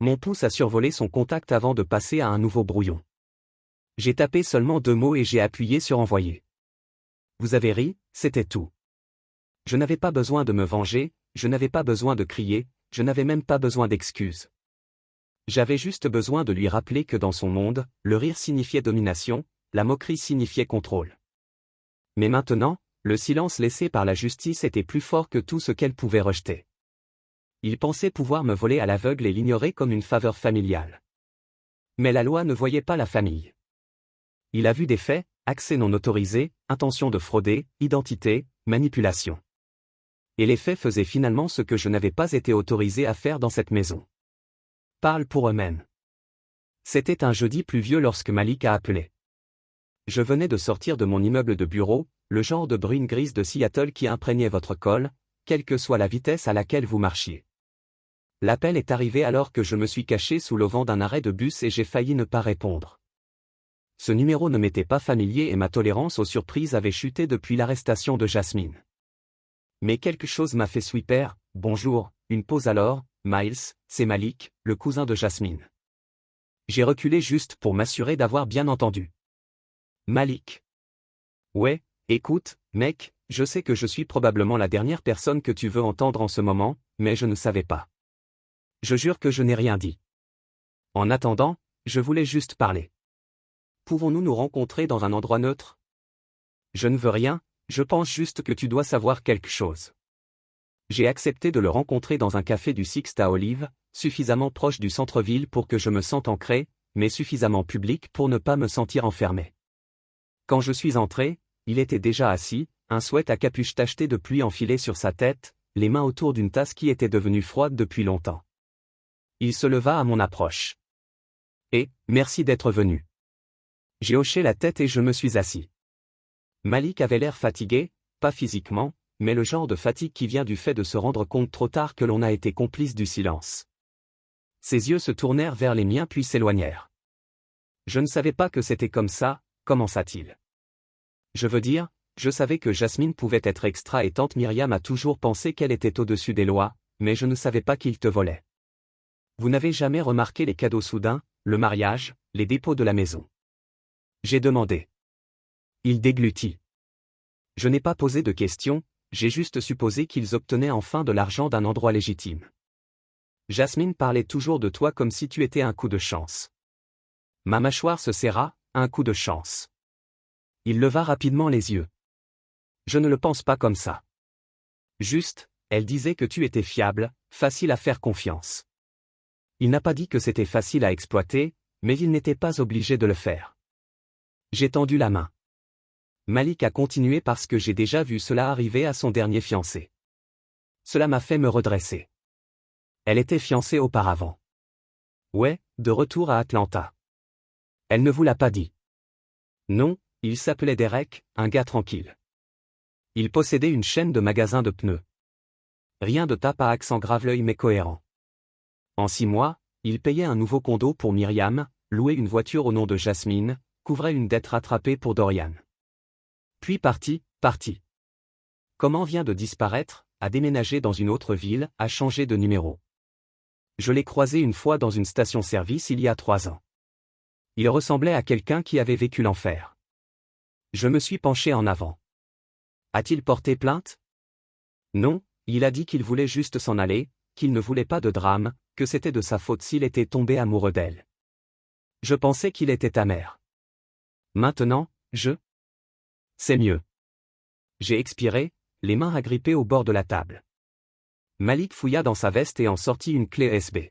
[SPEAKER 1] Mon pouce a survolé son contact avant de passer à un nouveau brouillon. J'ai tapé seulement 2 mots et j'ai appuyé sur envoyer. Vous avez ri, c'était tout. Je n'avais pas besoin de me venger, je n'avais pas besoin de crier, je n'avais même pas besoin d'excuses. J'avais juste besoin de lui rappeler que dans son monde, le rire signifiait domination, la moquerie signifiait contrôle. Mais maintenant, le silence laissé par la justice était plus fort que tout ce qu'elle pouvait rejeter. Il pensait pouvoir me voler à l'aveugle et l'ignorer comme une faveur familiale. Mais la loi ne voyait pas la famille. Il a vu des faits, accès non autorisé, intention de frauder, identité, manipulation. Et les faits faisaient finalement ce que je n'avais pas été autorisé à faire dans cette maison. Parlent pour eux-mêmes. C'était un jeudi pluvieux lorsque Malik a appelé. Je venais de sortir de mon immeuble de bureau, le genre de bruine grise de Seattle qui imprégnait votre col, quelle que soit la vitesse à laquelle vous marchiez. L'appel est arrivé alors que je me suis caché sous l'auvent d'un arrêt de bus et j'ai failli ne pas répondre. Ce numéro ne m'était pas familier et ma tolérance aux surprises avait chuté depuis l'arrestation de Jasmine. Mais quelque chose m'a fait sweeper, bonjour, une pause alors, Miles, c'est Malik, le cousin de Jasmine. J'ai reculé juste pour m'assurer d'avoir bien entendu. Malik. Ouais, écoute, mec, je sais que je suis probablement la dernière personne que tu veux entendre en ce moment, mais je ne savais pas. Je jure que je n'ai rien dit. En attendant, je voulais juste parler. Pouvons-nous nous rencontrer dans un endroit neutre? Je ne veux rien, je pense juste que tu dois savoir quelque chose. J'ai accepté de le rencontrer dans un café du Sixth à Olive, suffisamment proche du centre-ville pour que je me sente ancré, mais suffisamment public pour ne pas me sentir enfermé. Quand je suis entré, il était déjà assis, un sweat à capuche tachetée de pluie enfilé sur sa tête, les mains autour d'une tasse qui était devenue froide depuis longtemps. Il se leva à mon approche. Et, merci d'être venu. J'ai hoché la tête et je me suis assis. Malik avait l'air fatigué, pas physiquement, mais le genre de fatigue qui vient du fait de se rendre compte trop tard que l'on a été complice du silence. Ses yeux se tournèrent vers les miens puis s'éloignèrent. Je ne savais pas que c'était comme ça, commença-t-il. Je veux dire, je savais que Jasmine pouvait être extra et tante Myriam a toujours pensé qu'elle était au-dessus des lois, mais je ne savais pas qu'il te volait. Vous n'avez jamais remarqué les cadeaux soudains, le mariage, les dépôts de la maison. J'ai demandé. Il déglutit. Je n'ai pas posé de questions, j'ai juste supposé qu'ils obtenaient enfin de l'argent d'un endroit légitime. Jasmine parlait toujours de toi comme si tu étais un coup de chance. Ma mâchoire se serra, un coup de chance. Il leva rapidement les yeux. Je ne le pense pas comme ça. Juste, elle disait que tu étais fiable, facile à faire confiance. Il n'a pas dit que c'était facile à exploiter, mais il n'était pas obligé de le faire. J'ai tendu la main. Malik a continué parce que j'ai déjà vu cela arriver à son dernier fiancé. Cela m'a fait me redresser. Elle était fiancée auparavant. Ouais, de retour à Atlanta. Elle ne vous l'a pas dit. Non, il s'appelait Derek, un gars tranquille. Il possédait une chaîne de magasins de pneus. Rien de tape à accent grave-l'œil mais cohérent. En 6 mois, il payait un nouveau condo pour Myriam, louait une voiture au nom de Jasmine, couvrait une dette rattrapée pour Dorian. Puis parti. Comment vient de disparaître, a déménagé dans une autre ville, a changé de numéro. Je l'ai croisé une fois dans une station-service il y a 3 ans. Il ressemblait à quelqu'un qui avait vécu l'enfer. Je me suis penché en avant. A-t-il porté plainte? Non, il a dit qu'il voulait juste s'en aller, qu'il ne voulait pas de drame, que c'était de sa faute s'il était tombé amoureux d'elle. Je pensais qu'il était amer. Maintenant, C'est mieux. J'ai expiré, les mains agrippées au bord de la table. Malik fouilla dans sa veste et en sortit une clé USB.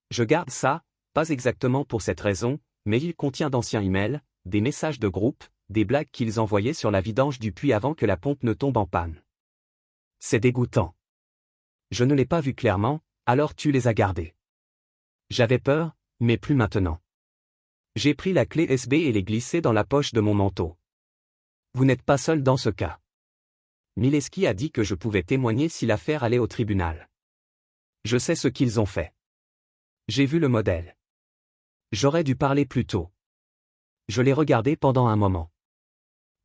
[SPEAKER 1] Je garde ça, pas exactement pour cette raison, mais il contient d'anciens emails, des messages de groupe, des blagues qu'ils envoyaient sur la vidange du puits avant que la pompe ne tombe en panne. C'est dégoûtant. Je ne l'ai pas vu clairement, alors tu les as gardés. J'avais peur, mais plus maintenant. J'ai pris la clé USB et l'ai glissée dans la poche de mon manteau. Vous n'êtes pas seul dans ce cas. Mileski a dit que je pouvais témoigner si l'affaire allait au tribunal. Je sais ce qu'ils ont fait. J'ai vu le modèle. J'aurais dû parler plus tôt. Je l'ai regardé pendant un moment.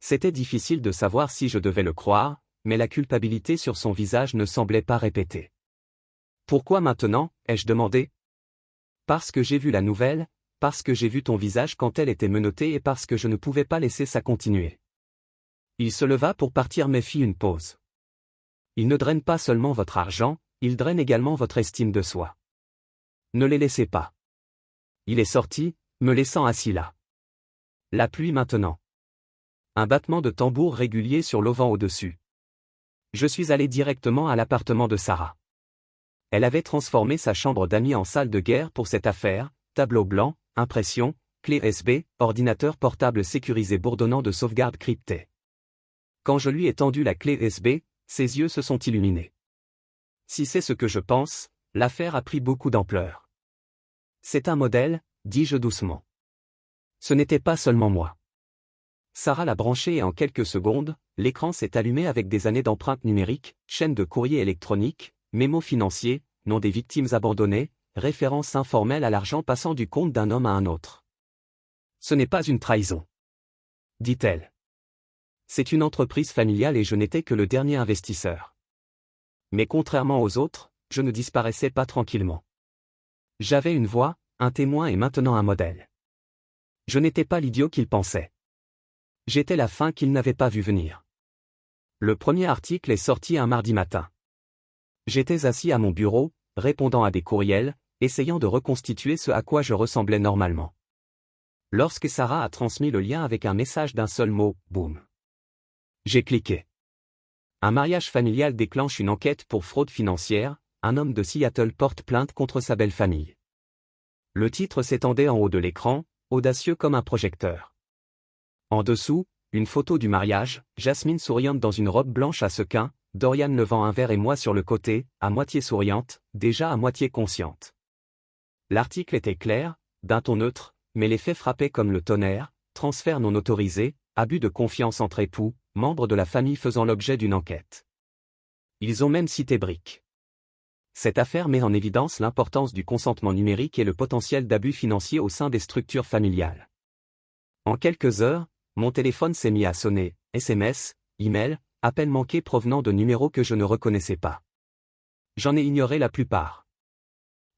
[SPEAKER 1] C'était difficile de savoir si je devais le croire, mais la culpabilité sur son visage ne semblait pas répétée. Pourquoi maintenant, ai-je demandé? Parce que j'ai vu la nouvelle, parce que j'ai vu ton visage quand elle était menottée et parce que je ne pouvais pas laisser ça continuer. Il se leva pour partir mais fit une pause. Il ne draine pas seulement votre argent, il draine également votre estime de soi. Ne les laissez pas. Il est sorti, me laissant assis là. La pluie maintenant. Un battement de tambour régulier sur l'auvent au-dessus. Je suis allé directement à l'appartement de Sarah. Elle avait transformé sa chambre d'amis en salle de guerre pour cette affaire, tableau blanc, impression, clé USB, ordinateur portable sécurisé bourdonnant de sauvegarde cryptée. Quand je lui ai tendu la clé USB, ses yeux se sont illuminés. Si c'est ce que je pense, l'affaire a pris beaucoup d'ampleur. C'est un modèle, dis-je doucement. Ce n'était pas seulement moi. Sarah l'a branché et en quelques secondes, l'écran s'est allumé avec des années d'empreintes numériques, chaînes de courrier électronique, mémos financiers, noms des victimes abandonnées, références informelles à l'argent passant du compte d'un homme à un autre. Ce n'est pas une trahison, dit-elle. C'est une entreprise familiale et je n'étais que le dernier investisseur. Mais contrairement aux autres, je ne disparaissais pas tranquillement. J'avais une voix, un témoin et maintenant un modèle. Je n'étais pas l'idiot qu'il pensait. J'étais la fin qu'il n'avait pas vu venir. Le premier article est sorti un mardi matin. J'étais assis à mon bureau, répondant à des courriels, essayant de reconstituer ce à quoi je ressemblais normalement. Lorsque Sarah a transmis le lien avec un message d'un seul mot, boum. J'ai cliqué. Un mariage familial déclenche une enquête pour fraude financière, un homme de Seattle porte plainte contre sa belle-famille. Le titre s'étendait en haut de l'écran, audacieux comme un projecteur. En dessous, une photo du mariage, Jasmine souriante dans une robe blanche à sequins, Dorian levant un verre et moi sur le côté, à moitié souriante, déjà à moitié consciente. L'article était clair, d'un ton neutre, mais les faits frappaient comme le tonnerre, transfert non autorisé, abus de confiance entre époux, membres de la famille faisant l'objet d'une enquête. Ils ont même cité Brick. Cette affaire met en évidence l'importance du consentement numérique et le potentiel d'abus financiers au sein des structures familiales. En quelques heures, mon téléphone s'est mis à sonner, SMS, email, appels manqués provenant de numéros que je ne reconnaissais pas. J'en ai ignoré la plupart.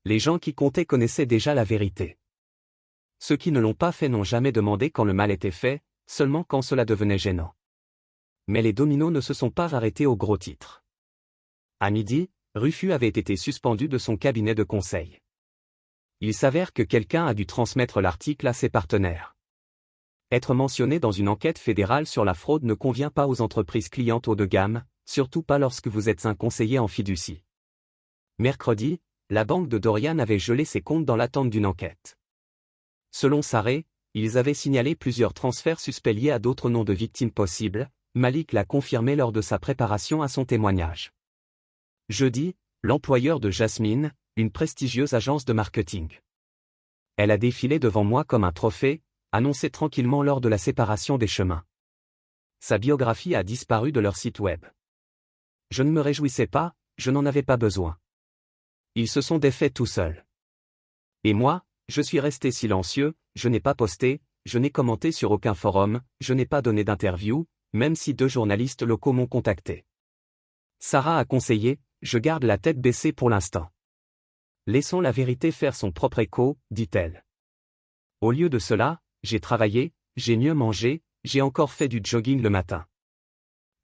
[SPEAKER 1] Les gens qui comptaient connaissaient déjà la vérité. Ceux qui ne l'ont pas fait n'ont jamais demandé quand le mal était fait, seulement quand cela devenait gênant. Mais les dominos ne se sont pas arrêtés au gros titre. À midi, Rufus avait été suspendu de son cabinet de conseil. Il s'avère que quelqu'un a dû transmettre l'article à ses partenaires. Être mentionné dans une enquête fédérale sur la fraude ne convient pas aux entreprises clientes haut de gamme, surtout pas lorsque vous êtes un conseiller en fiducie. Mercredi, la banque de Dorian avait gelé ses comptes dans l'attente d'une enquête. Selon Sarah, ils avaient signalé plusieurs transferts suspects liés à d'autres noms de victimes possibles, Malik l'a confirmé lors de sa préparation à son témoignage. Jeudi, l'employeur de Jasmine, une prestigieuse agence de marketing. Elle a défilé devant moi comme un trophée, annoncé tranquillement lors de la séparation des chemins. Sa biographie a disparu de leur site web. Je ne me réjouissais pas, je n'en avais pas besoin. Ils se sont défaits tout seuls. Et moi, je suis resté silencieux, je n'ai pas posté, je n'ai commenté sur aucun forum, je n'ai pas donné d'interview, même si 2 journalistes locaux m'ont contacté. Sarah a conseillé, je garde la tête baissée pour l'instant. Laissons la vérité faire son propre écho, dit-elle. Au lieu de cela, j'ai travaillé, j'ai mieux mangé, j'ai encore fait du jogging le matin.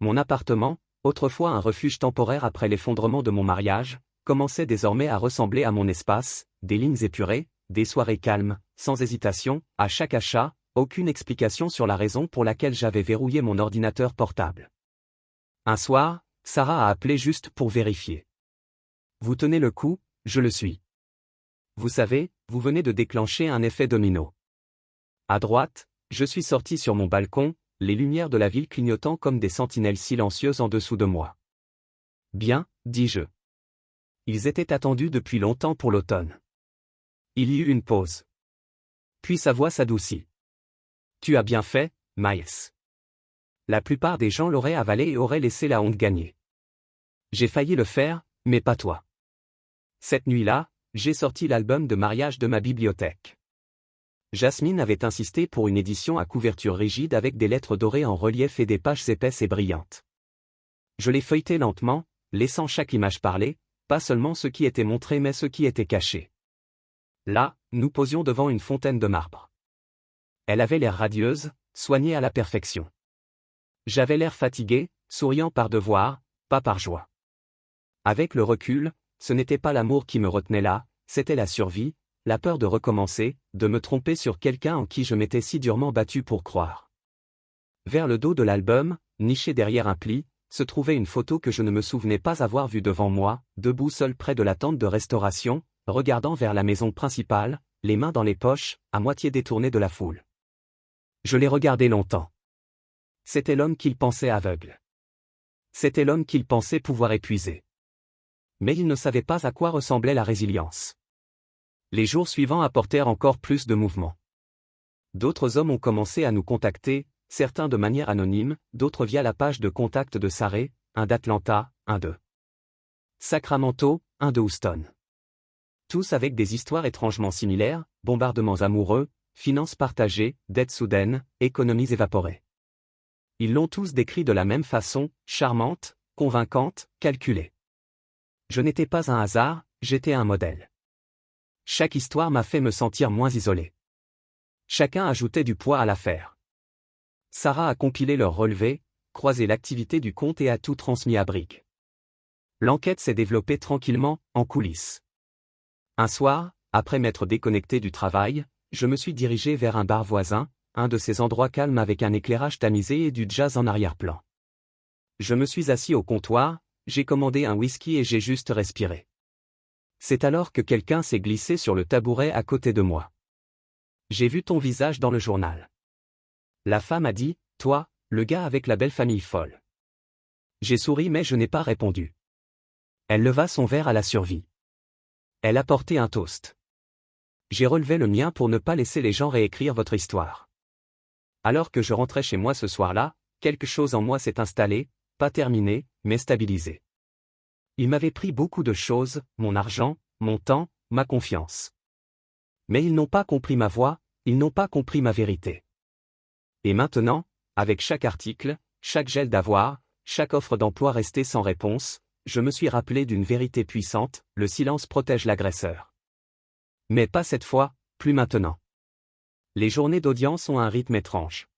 [SPEAKER 1] Mon appartement, autrefois un refuge temporaire après l'effondrement de mon mariage, commençait désormais à ressembler à mon espace, des lignes épurées, des soirées calmes, sans hésitation, à chaque achat, aucune explication sur la raison pour laquelle j'avais verrouillé mon ordinateur portable. Un soir, Sarah a appelé juste pour vérifier. Vous tenez le coup, je le suis. Vous savez, vous venez de déclencher un effet domino. À droite, je suis sorti sur mon balcon, les lumières de la ville clignotant comme des sentinelles silencieuses en dessous de moi. Bien, dis-je. Ils étaient attendus depuis longtemps pour l'automne. Il y eut une pause. Puis sa voix s'adoucit. Tu as bien fait, Miles. La plupart des gens l'auraient avalé et auraient laissé la honte gagner. J'ai failli le faire, mais pas toi. Cette nuit-là, j'ai sorti l'album de mariage de ma bibliothèque. Jasmine avait insisté pour une édition à couverture rigide avec des lettres dorées en relief et des pages épaisses et brillantes. Je l'ai feuilleté lentement, laissant chaque image parler, pas seulement ce qui était montré mais ce qui était caché. Là, nous posions devant une fontaine de marbre. Elle avait l'air radieuse, soignée à la perfection. J'avais l'air fatigué, souriant par devoir, pas par joie. Avec le recul, ce n'était pas l'amour qui me retenait là, c'était la survie, la peur de recommencer, de me tromper sur quelqu'un en qui je m'étais si durement battu pour croire. Vers le dos de l'album, niché derrière un pli, se trouvait une photo que je ne me souvenais pas avoir vue devant moi, debout seul près de la tente de restauration, regardant vers la maison principale, les mains dans les poches, à moitié détourné de la foule. Je l'ai regardé longtemps. C'était l'homme qu'il pensait aveugle. C'était l'homme qu'il pensait pouvoir épuiser. Mais il ne savait pas à quoi ressemblait la résilience. Les jours suivants apportèrent encore plus de mouvement. D'autres hommes ont commencé à nous contacter, certains de manière anonyme, d'autres via la page de contact de Sarah, un d'Atlanta, un de Sacramento, un de Houston. Tous avec des histoires étrangement similaires, bombardements amoureux, finances partagées, dettes soudaines, économies évaporées. Ils l'ont tous décrit de la même façon, charmante, convaincante, calculée. Je n'étais pas un hasard, j'étais un modèle. Chaque histoire m'a fait me sentir moins isolé. Chacun ajoutait du poids à l'affaire. Sarah a compilé leurs relevés, croisé l'activité du compte et a tout transmis à Brig. L'enquête s'est développée tranquillement, en coulisses. Un soir, après m'être déconnecté du travail, je me suis dirigé vers un bar voisin, un de ces endroits calmes avec un éclairage tamisé et du jazz en arrière-plan. Je me suis assis au comptoir, j'ai commandé un whisky et j'ai juste respiré. C'est alors que quelqu'un s'est glissé sur le tabouret à côté de moi. J'ai vu ton visage dans le journal. La femme a dit, toi, le gars avec la belle famille folle. J'ai souri mais je n'ai pas répondu. Elle leva son verre à la survie. Elle a porté un toast. J'ai relevé le mien pour ne pas laisser les gens réécrire votre histoire. Alors que je rentrais chez moi ce soir-là, quelque chose en moi s'est installé, pas terminé, mais stabilisé. Il m'avait pris beaucoup de choses, mon argent, mon temps, ma confiance. Mais ils n'ont pas compris ma voix, ils n'ont pas compris ma vérité. Et maintenant, avec chaque article, chaque gel d'avoir, chaque offre d'emploi restée sans réponse, je me suis rappelé d'une vérité puissante, le silence protège l'agresseur. Mais pas cette fois, plus maintenant. Les journées d'audience ont un rythme étrange.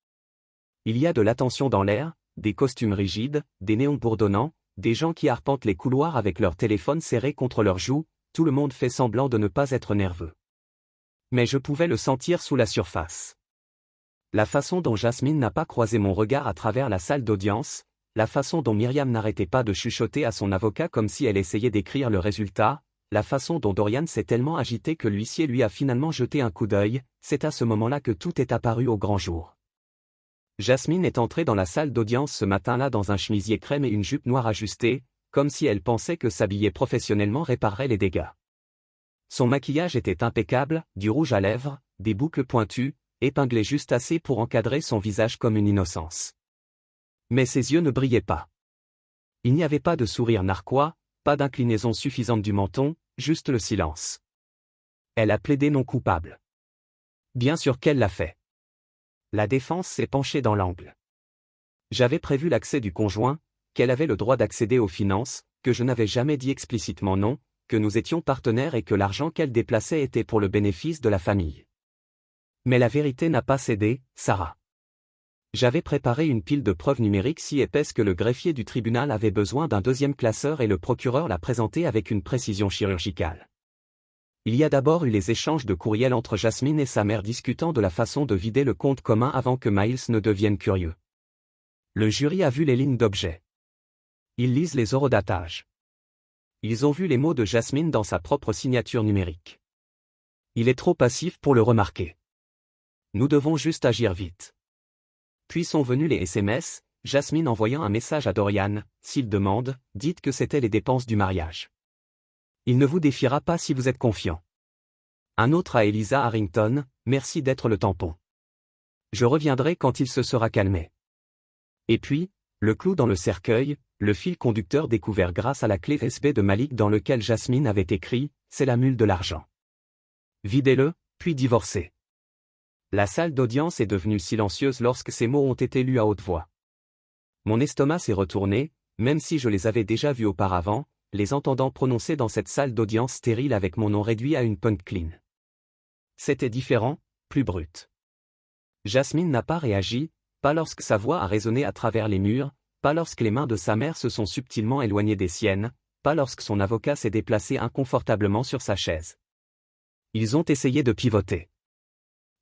[SPEAKER 1] Il y a de l'attention dans l'air, des costumes rigides, des néons bourdonnants, des gens qui arpentent les couloirs avec leur téléphone serré contre leurs joues, tout le monde fait semblant de ne pas être nerveux. Mais je pouvais le sentir sous la surface. La façon dont Jasmine n'a pas croisé mon regard à travers la salle d'audience, la façon dont Myriam n'arrêtait pas de chuchoter à son avocat comme si elle essayait d'écrire le résultat, la façon dont Dorian s'est tellement agité que l'huissier lui a finalement jeté un coup d'œil, c'est à ce moment-là que tout est apparu au grand jour. Jasmine est entrée dans la salle d'audience ce matin-là dans un chemisier crème et une jupe noire ajustée, comme si elle pensait que s'habiller professionnellement réparerait les dégâts. Son maquillage était impeccable, du rouge à lèvres, des boucles pointues, épinglées juste assez pour encadrer son visage comme une innocence. Mais ses yeux ne brillaient pas. Il n'y avait pas de sourire narquois, pas d'inclinaison suffisante du menton, juste le silence. Elle a plaidé non coupable. Bien sûr qu'elle l'a fait. La défense s'est penchée dans l'angle. J'avais prévu l'accès du conjoint, qu'elle avait le droit d'accéder aux finances, que je n'avais jamais dit explicitement non, que nous étions partenaires et que l'argent qu'elle déplaçait était pour le bénéfice de la famille. Mais la vérité n'a pas cédé, Sarah. J'avais préparé une pile de preuves numériques si épaisse que le greffier du tribunal avait besoin d'un deuxième classeur et le procureur l'a présentée avec une précision chirurgicale. Il y a d'abord eu les échanges de courriels entre Jasmine et sa mère discutant de la façon de vider le compte commun avant que Miles ne devienne curieux. Le jury a vu les lignes d'objet. Ils lisent les horodatages. Ils ont vu les mots de Jasmine dans sa propre signature numérique. Il est trop passif pour le remarquer. Nous devons juste agir vite. Puis sont venus les SMS, Jasmine envoyant un message à Dorian, s'il demande, dites que c'était les dépenses du mariage. Il ne vous défiera pas si vous êtes confiant. Un autre à Eliza Harrington, merci d'être le tampon. Je reviendrai quand il se sera calmé. Et puis, le clou dans le cercueil, le fil conducteur découvert grâce à la clé USB de Malik dans lequel Jasmine avait écrit, c'est la mule de l'argent. Videz-le, puis divorcez. La salle d'audience est devenue silencieuse lorsque ces mots ont été lus à haute voix. Mon estomac s'est retourné, même si je les avais déjà vus auparavant, les entendant prononcer dans cette salle d'audience stérile avec mon nom réduit à une punchline. C'était différent, plus brut. Jasmine n'a pas réagi, pas lorsque sa voix a résonné à travers les murs, pas lorsque les mains de sa mère se sont subtilement éloignées des siennes, pas lorsque son avocat s'est déplacé inconfortablement sur sa chaise. Ils ont essayé de pivoter.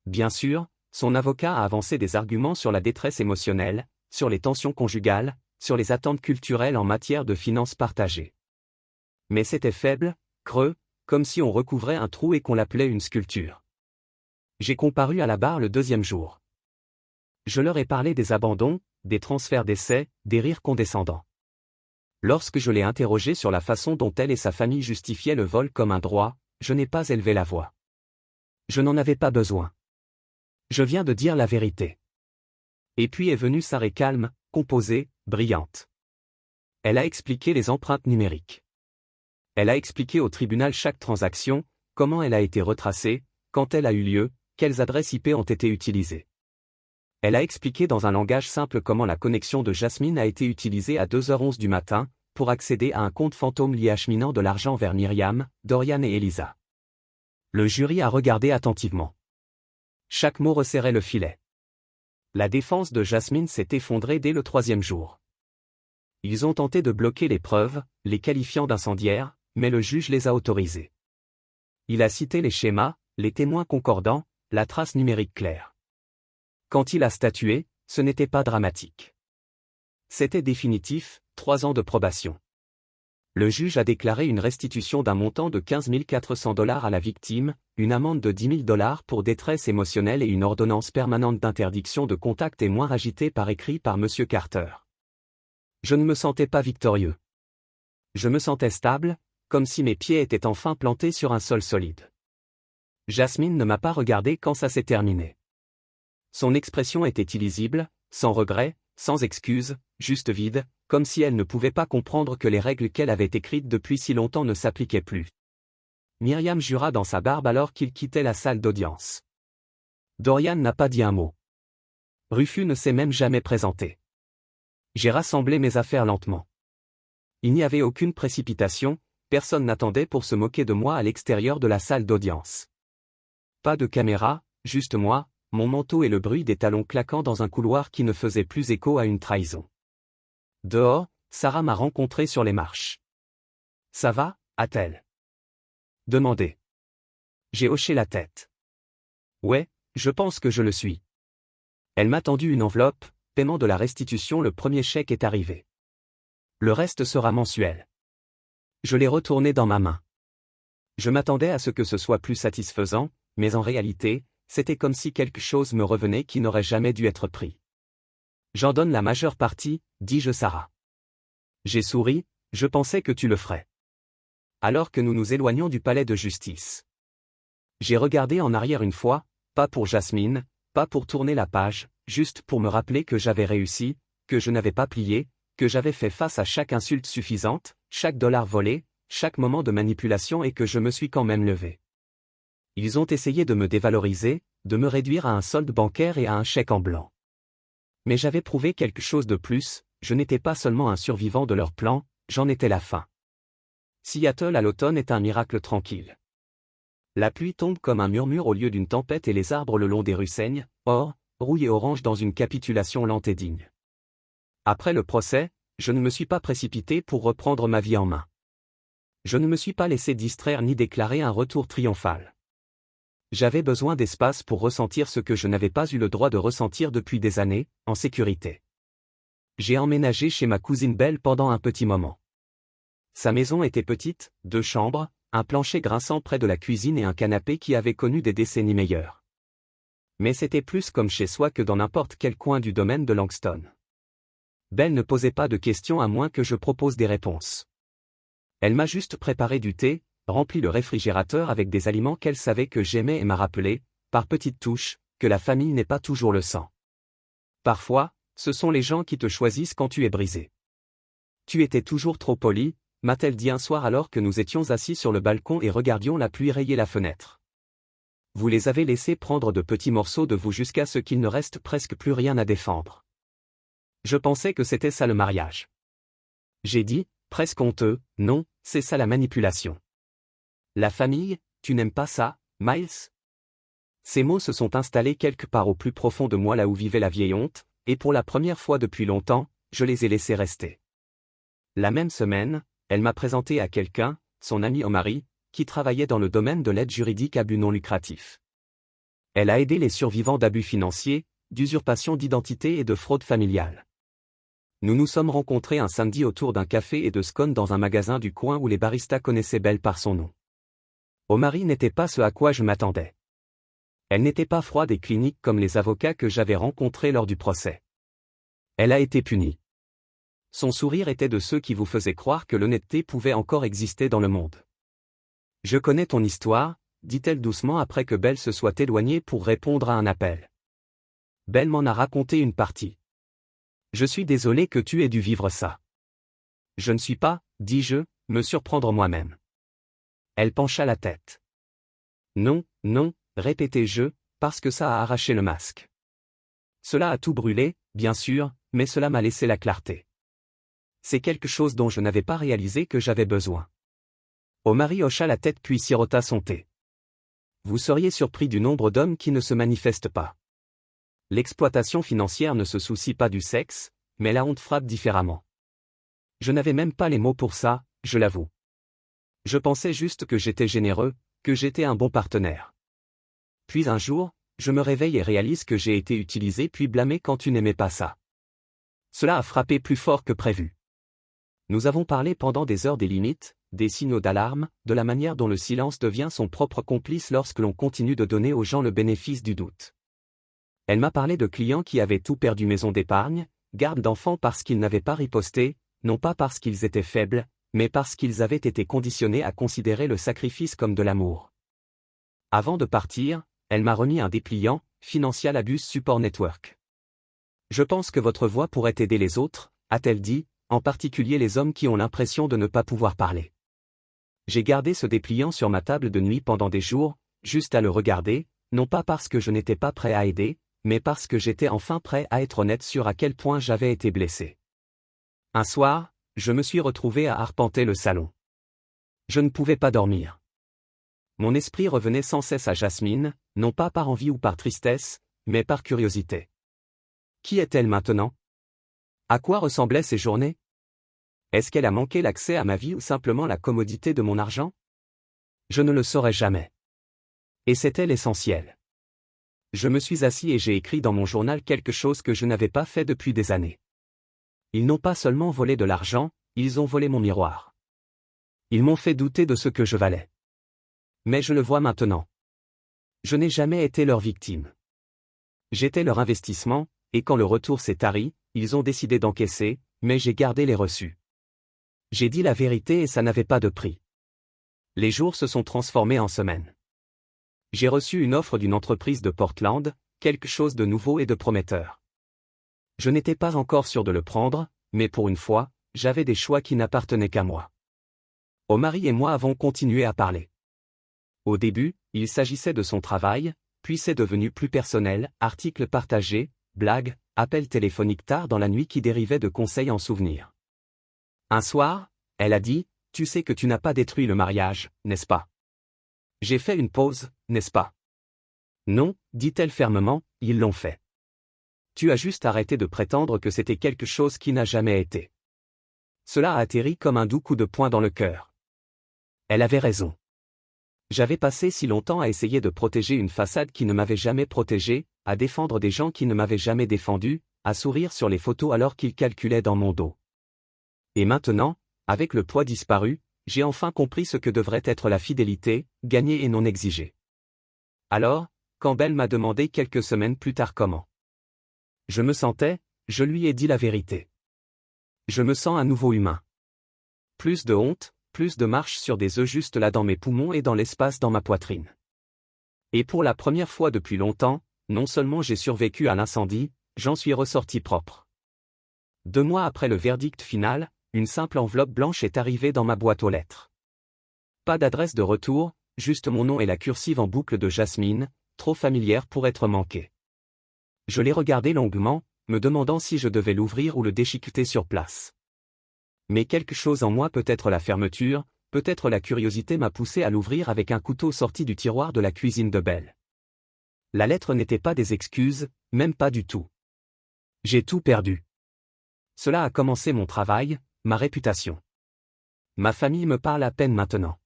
[SPEAKER 1] Bien sûr, son avocat a avancé des arguments sur la détresse émotionnelle, sur les tensions conjugales, sur les attentes culturelles en matière de finances partagées. Mais c'était faible, creux, comme si on recouvrait un trou et qu'on l'appelait une sculpture. J'ai comparu à la barre le deuxième jour. Je leur ai parlé des abandons, des transferts d'essais, des rires condescendants. Lorsque je l'ai interrogé sur la façon dont elle et sa famille justifiaient le vol comme un droit, je n'ai pas élevé la voix. Je n'en avais pas besoin. Je viens de dire la vérité. Et puis est venue Sarah calme, composée, brillante. Elle a expliqué les empreintes numériques. Elle a expliqué au tribunal chaque transaction, comment elle a été retracée, quand elle a eu lieu, quelles adresses IP ont été utilisées. Elle a expliqué dans un langage simple comment la connexion de Jasmine a été utilisée à 2h11 du matin, pour accéder à un compte fantôme lié acheminant de l'argent vers Myriam, Dorian et Eliza. Le jury a regardé attentivement. Chaque mot resserrait le filet. La défense de Jasmine s'est effondrée dès le 3e jour. Ils ont tenté de bloquer les preuves, les qualifiant d'incendiaires, mais le juge les a autorisées. Il a cité les schémas, les témoins concordants, la trace numérique claire. Quand il a statué, ce n'était pas dramatique. C'était définitif, 3 ans de probation. Le juge a déclaré une restitution d'un montant de 15 400 $ à la victime, une amende de 10 000 $ pour détresse émotionnelle et une ordonnance permanente d'interdiction de contact et moins agitée par écrit par M. Carter. Je ne me sentais pas victorieux. Je me sentais stable, comme si mes pieds étaient enfin plantés sur un sol solide. Jasmine ne m'a pas regardé quand ça s'est terminé. Son expression était illisible, sans regret, sans excuse, juste vide, comme si elle ne pouvait pas comprendre que les règles qu'elle avait écrites depuis si longtemps ne s'appliquaient plus. Myriam jura dans sa barbe alors qu'il quittait la salle d'audience. Dorian n'a pas dit un mot. Rufus ne s'est même jamais présenté. J'ai rassemblé mes affaires lentement. Il n'y avait aucune précipitation, personne n'attendait pour se moquer de moi à l'extérieur de la salle d'audience. Pas de caméra, juste moi, mon manteau et le bruit des talons claquant dans un couloir qui ne faisait plus écho à une trahison. Dehors, Sarah m'a rencontré sur les marches. « Ça va » a-t-elle demandé. J'ai hoché la tête. « Ouais, je pense que je le suis. » Elle m'a tendu une enveloppe, paiement de la restitution, le premier chèque est arrivé. Le reste sera mensuel. Je l'ai retourné dans ma main. Je m'attendais à ce que ce soit plus satisfaisant, mais en réalité, c'était comme si quelque chose me revenait qui n'aurait jamais dû être pris. J'en donne la majeure partie, dis-je Sarah. J'ai souri, je pensais que tu le ferais. Alors que nous nous éloignions du palais de justice. J'ai regardé en arrière une fois, pas pour Jasmine, pas pour tourner la page, juste pour me rappeler que j'avais réussi, que je n'avais pas plié, que j'avais fait face à chaque insulte suffisante, chaque dollar volé, chaque moment de manipulation et que je me suis quand même levé. Ils ont essayé de me dévaloriser, de me réduire à un solde bancaire et à un chèque en blanc. Mais j'avais prouvé quelque chose de plus, je n'étais pas seulement un survivant de leur plan, j'en étais la fin. Seattle à l'automne est un miracle tranquille. La pluie tombe comme un murmure au lieu d'une tempête et les arbres le long des rues saignent, or, rouille et orange dans une capitulation lente et digne. Après le procès, je ne me suis pas précipité pour reprendre ma vie en main. Je ne me suis pas laissé distraire ni déclarer un retour triomphal. J'avais besoin d'espace pour ressentir ce que je n'avais pas eu le droit de ressentir depuis des années, en sécurité. J'ai emménagé chez ma cousine Belle pendant un petit moment. Sa maison était petite, 2 chambres, un plancher grinçant près de la cuisine et un canapé qui avait connu des décennies meilleures. Mais c'était plus comme chez soi que dans n'importe quel coin du domaine de Langston. Belle ne posait pas de questions à moins que je propose des réponses. Elle m'a juste préparé du thé, rempli le réfrigérateur avec des aliments qu'elle savait que j'aimais et m'a rappelé, par petites touches, que la famille n'est pas toujours le sang. Parfois, ce sont les gens qui te choisissent quand tu es brisé. Tu étais toujours trop poli, m'a-t-elle dit un soir alors que nous étions assis sur le balcon et regardions la pluie rayer la fenêtre. Vous les avez laissés prendre de petits morceaux de vous jusqu'à ce qu'il ne reste presque plus rien à défendre. Je pensais que c'était ça le mariage. J'ai dit, presque honteux, non, c'est ça la manipulation. La famille, tu n'aimes pas ça, Miles? Ces mots se sont installés quelque part au plus profond de moi là où vivait la vieille honte, et pour la première fois depuis longtemps, je les ai laissés rester. La même semaine, elle m'a présenté à quelqu'un, son ami Omari, qui travaillait dans le domaine de l'aide juridique à but non lucratif. Elle a aidé les survivants d'abus financiers, d'usurpation d'identité et de fraude familiale. Nous nous sommes rencontrés un samedi autour d'un café et de scones dans un magasin du coin où les baristas connaissaient Belle par son nom. Omari n'était pas ce à quoi je m'attendais. Elle n'était pas froide et clinique comme les avocats que j'avais rencontrés lors du procès. Elle a été punie. Son sourire était de ceux qui vous faisaient croire que l'honnêteté pouvait encore exister dans le monde. Je connais ton histoire, dit-elle doucement après que Belle se soit éloignée pour répondre à un appel. Belle m'en a raconté une partie. Je suis désolé que tu aies dû vivre ça. Je ne suis pas, dis-je, me surprendre moi-même. Elle pencha la tête. Non, non, répétai-je, parce que ça a arraché le masque. Cela a tout brûlé, bien sûr, mais cela m'a laissé la clarté. C'est quelque chose dont je n'avais pas réalisé que j'avais besoin. Omari hocha la tête puis sirota son thé. Vous seriez surpris du nombre d'hommes qui ne se manifestent pas. L'exploitation financière ne se soucie pas du sexe, mais la honte frappe différemment. Je n'avais même pas les mots pour ça, je l'avoue. Je pensais juste que j'étais généreux, que j'étais un bon partenaire. Puis un jour, je me réveille et réalise que j'ai été utilisé puis blâmé quand tu n'aimais pas ça. Cela a frappé plus fort que prévu. Nous avons parlé pendant des heures des limites, des signaux d'alarme, de la manière dont le silence devient son propre complice lorsque l'on continue de donner aux gens le bénéfice du doute. Elle m'a parlé de clients qui avaient tout perdu, maison d'épargne, garde d'enfants parce qu'ils n'avaient pas riposté, non pas parce qu'ils étaient faibles, mais parce qu'ils avaient été conditionnés à considérer le sacrifice comme de l'amour. Avant de partir, elle m'a remis un dépliant, Financial Abuse Support Network. Je pense que votre voix pourrait aider les autres, a-t-elle dit, en particulier les hommes qui ont l'impression de ne pas pouvoir parler. J'ai gardé ce dépliant sur ma table de nuit pendant des jours, juste à le regarder, non pas parce que je n'étais pas prêt à aider, mais parce que j'étais enfin prêt à être honnête sur à quel point j'avais été blessé. Un soir, je me suis retrouvé à arpenter le salon. Je ne pouvais pas dormir. Mon esprit revenait sans cesse à Jasmine, non pas par envie ou par tristesse, mais par curiosité. Qui est-elle maintenant? À quoi ressemblaient ses journées? Est-ce qu'elle a manqué l'accès à ma vie ou simplement la commodité de mon argent? Je ne le saurais jamais. Et c'était l'essentiel. Je me suis assis et j'ai écrit dans mon journal quelque chose que je n'avais pas fait depuis des années. Ils n'ont pas seulement volé de l'argent, ils ont volé mon miroir. Ils m'ont fait douter de ce que je valais. Mais je le vois maintenant. Je n'ai jamais été leur victime. J'étais leur investissement, et quand le retour s'est tari, ils ont décidé d'encaisser, mais j'ai gardé les reçus. J'ai dit la vérité et ça n'avait pas de prix. Les jours se sont transformés en semaines. J'ai reçu une offre d'une entreprise de Portland, quelque chose de nouveau et de prometteur. Je n'étais pas encore sûr de le prendre, mais pour une fois, j'avais des choix qui n'appartenaient qu'à moi. Omari et moi avons continué à parler. Au début, il s'agissait de son travail, puis c'est devenu plus personnel, articles partagés, blagues, appels téléphoniques tard dans la nuit qui dérivaient de conseils en souvenirs. Un soir, elle a dit, « Tu sais que tu n'as pas détruit le mariage, n'est-ce pas? » J'ai fait une pause, n'est-ce pas? Non, dit-elle fermement, ils l'ont fait. Tu as juste arrêté de prétendre que c'était quelque chose qui n'a jamais été. Cela a atterri comme un doux coup de poing dans le cœur. Elle avait raison. J'avais passé si longtemps à essayer de protéger une façade qui ne m'avait jamais protégé, à défendre des gens qui ne m'avaient jamais défendu, à sourire sur les photos alors qu'ils calculaient dans mon dos. Et maintenant, avec le poids disparu, j'ai enfin compris ce que devrait être la fidélité, gagnée et non exigée. Alors, quand Belle m'a demandé quelques semaines plus tard comment je me sentais, je lui ai dit la vérité. Je me sens un nouveau humain. Plus de honte, plus de marche sur des œufs juste là dans mes poumons et dans l'espace dans ma poitrine. Et pour la première fois depuis longtemps, non seulement j'ai survécu à l'incendie, j'en suis ressorti propre. 2 mois après le verdict final, une simple enveloppe blanche est arrivée dans ma boîte aux lettres. Pas d'adresse de retour, juste mon nom et la cursive en boucle de Jasmine, trop familière pour être manquée. Je l'ai regardé longuement, me demandant si je devais l'ouvrir ou le déchiqueter sur place. Mais quelque chose en moi, peut-être la fermeture, peut-être la curiosité m'a poussé à l'ouvrir avec un couteau sorti du tiroir de la cuisine de Belle. La lettre n'était pas des excuses, même pas du tout. J'ai tout perdu. Cela a commencé mon travail, ma réputation. Ma famille me parle à peine maintenant.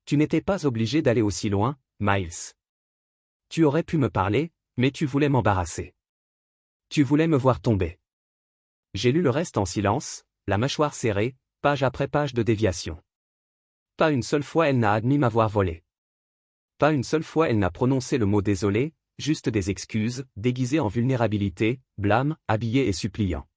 [SPEAKER 1] Tu n'étais pas obligé d'aller aussi loin, Miles. Tu aurais pu me parler, mais tu voulais m'embarrasser. Tu voulais me voir tomber. J'ai lu le reste en silence, la mâchoire serrée, page après page de déviation. Pas une seule fois elle n'a admis m'avoir volé. Pas une seule fois elle n'a prononcé le mot désolé, juste des excuses, déguisées en vulnérabilité, blâme, habillé et suppliant.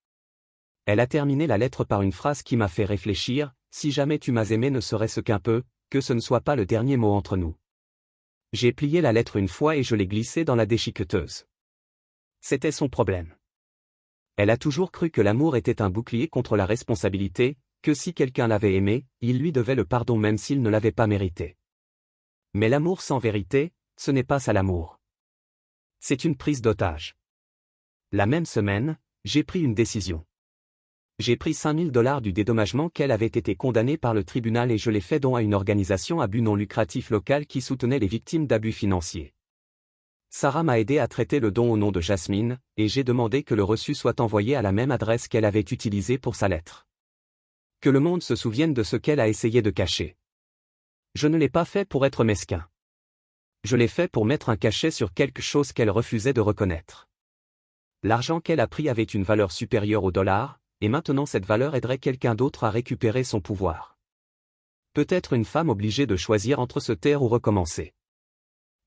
[SPEAKER 1] Elle a terminé la lettre par une phrase qui m'a fait réfléchir, si jamais tu m'as aimé ne serait-ce qu'un peu, que ce ne soit pas le dernier mot entre nous. J'ai plié la lettre une fois et je l'ai glissée dans la déchiqueteuse. C'était son problème. Elle a toujours cru que l'amour était un bouclier contre la responsabilité, que si quelqu'un l'avait aimé, il lui devait le pardon même s'il ne l'avait pas mérité. Mais l'amour sans vérité, ce n'est pas ça l'amour. C'est une prise d'otage. La même semaine, j'ai pris une décision. J'ai pris $5 000 du dédommagement qu'elle avait été condamnée par le tribunal et je l'ai fait don à une organisation à but non lucratif locale qui soutenait les victimes d'abus financiers. Sarah m'a aidé à traiter le don au nom de Jasmine, et j'ai demandé que le reçu soit envoyé à la même adresse qu'elle avait utilisée pour sa lettre. Que le monde se souvienne de ce qu'elle a essayé de cacher. Je ne l'ai pas fait pour être mesquin. Je l'ai fait pour mettre un cachet sur quelque chose qu'elle refusait de reconnaître. L'argent qu'elle a pris avait une valeur supérieure au dollar, et maintenant cette valeur aiderait quelqu'un d'autre à récupérer son pouvoir. Peut-être une femme obligée de choisir entre se taire ou recommencer.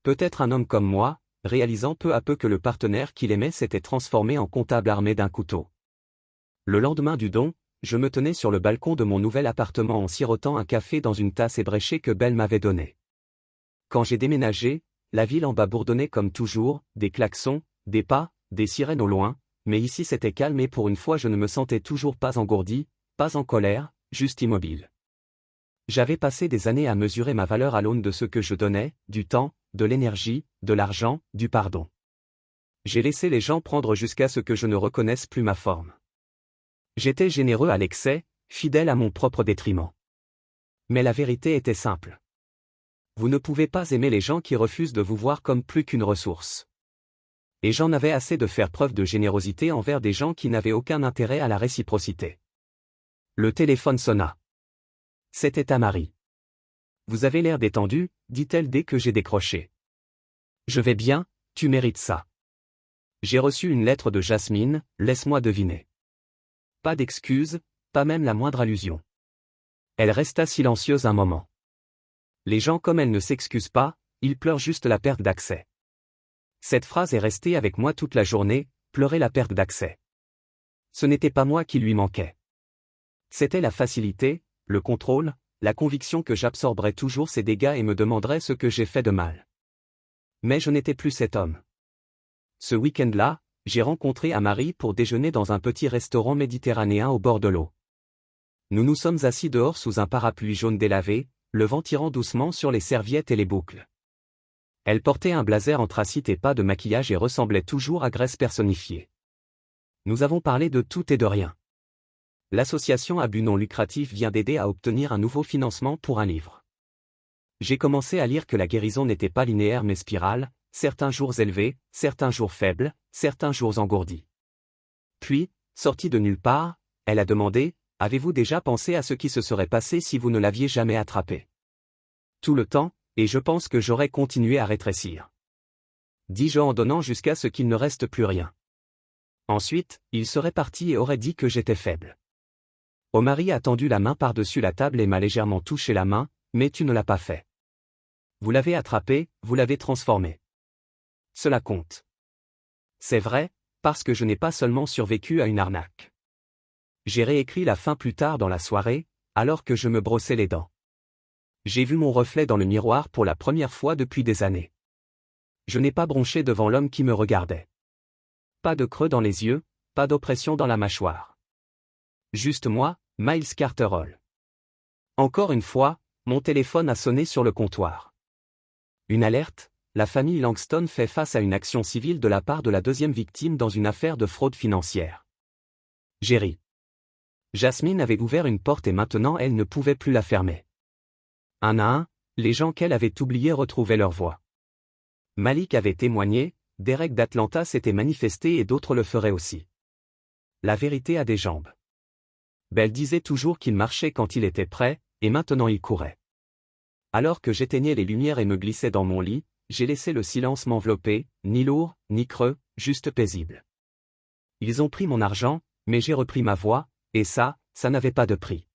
[SPEAKER 1] Peut-être un homme comme moi, réalisant peu à peu que le partenaire qu'il aimait s'était transformé en comptable armé d'un couteau. Le lendemain du don, je me tenais sur le balcon de mon nouvel appartement en sirotant un café dans une tasse ébréchée que Belle m'avait donnée. Quand j'ai déménagé, la ville en bas bourdonnait comme toujours, des klaxons, des pas, des sirènes au loin, mais ici c'était calme et pour une fois je ne me sentais toujours pas engourdi, pas en colère, juste immobile. J'avais passé des années à mesurer ma valeur à l'aune de ce que je donnais, du temps, de l'énergie, de l'argent, du pardon. J'ai laissé les gens prendre jusqu'à ce que je ne reconnaisse plus ma forme. J'étais généreux à l'excès, fidèle à mon propre détriment. Mais la vérité était simple. Vous ne pouvez pas aimer les gens qui refusent de vous voir comme plus qu'une ressource. Et j'en avais assez de faire preuve de générosité envers des gens qui n'avaient aucun intérêt à la réciprocité. Le téléphone sonna. C'était Tamari. Vous avez l'air détendu, dit-elle dès que j'ai décroché. Je vais bien, tu mérites ça. J'ai reçu une lettre de Jasmine, laisse-moi deviner. Pas d'excuses, pas même la moindre allusion. Elle resta silencieuse un moment. Les gens comme elle ne s'excusent pas, ils pleurent juste la perte d'accès. Cette phrase est restée avec moi toute la journée, pleurer la perte d'accès. Ce n'était pas moi qui lui manquais. C'était la facilité, le contrôle, la conviction que j'absorberais toujours ces dégâts et me demanderais ce que j'ai fait de mal. Mais je n'étais plus cet homme. Ce week-end-là, j'ai rencontré Amari pour déjeuner dans un petit restaurant méditerranéen au bord de l'eau. Nous nous sommes assis dehors sous un parapluie jaune délavé, le vent tirant doucement sur les serviettes et les boucles. Elle portait un blazer anthracite et pas de maquillage et ressemblait toujours à Grace personnifiée. Nous avons parlé de tout et de rien. L'association à but non lucratif vient d'aider à obtenir un nouveau financement pour un livre. J'ai commencé à lire que la guérison n'était pas linéaire mais spirale, certains jours élevés, certains jours faibles, certains jours engourdis. Puis, sortie de nulle part, elle a demandé, avez-vous déjà pensé à ce qui se serait passé si vous ne l'aviez jamais attrapé ? Tout le temps, et je pense que j'aurais continué à rétrécir. Dis-je en donnant jusqu'à ce qu'il ne reste plus rien. Ensuite, il serait parti et aurait dit que j'étais faible. Omari a tendu la main par-dessus la table et m'a légèrement touché la main, mais tu ne l'as pas fait. Vous l'avez attrapé, vous l'avez transformé. Cela compte. C'est vrai, parce que je n'ai pas seulement survécu à une arnaque. J'ai réécrit la fin plus tard dans la soirée, alors que je me brossais les dents. J'ai vu mon reflet dans le miroir pour la première fois depuis des années. Je n'ai pas bronché devant l'homme qui me regardait. Pas de creux dans les yeux, pas d'oppression dans la mâchoire. Juste moi, Miles Carter Hall. Encore une fois, mon téléphone a sonné sur le comptoir. Une alerte, la famille Langston fait face à une action civile de la part de la deuxième victime dans une affaire de fraude financière. J'ai ri. Jasmine avait ouvert une porte et maintenant elle ne pouvait plus la fermer. Un à un, les gens qu'elle avait oubliés retrouvaient leur voix. Malik avait témoigné, Derek d'Atlanta s'était manifesté et d'autres le feraient aussi. La vérité a des jambes. Belle disait toujours qu'il marchait quand il était prêt, et maintenant il courait. Alors que j'éteignais les lumières et me glissais dans mon lit, j'ai laissé le silence m'envelopper, ni lourd, ni creux, juste paisible. Ils ont pris mon argent, mais j'ai repris ma voix, et ça n'avait pas de prix.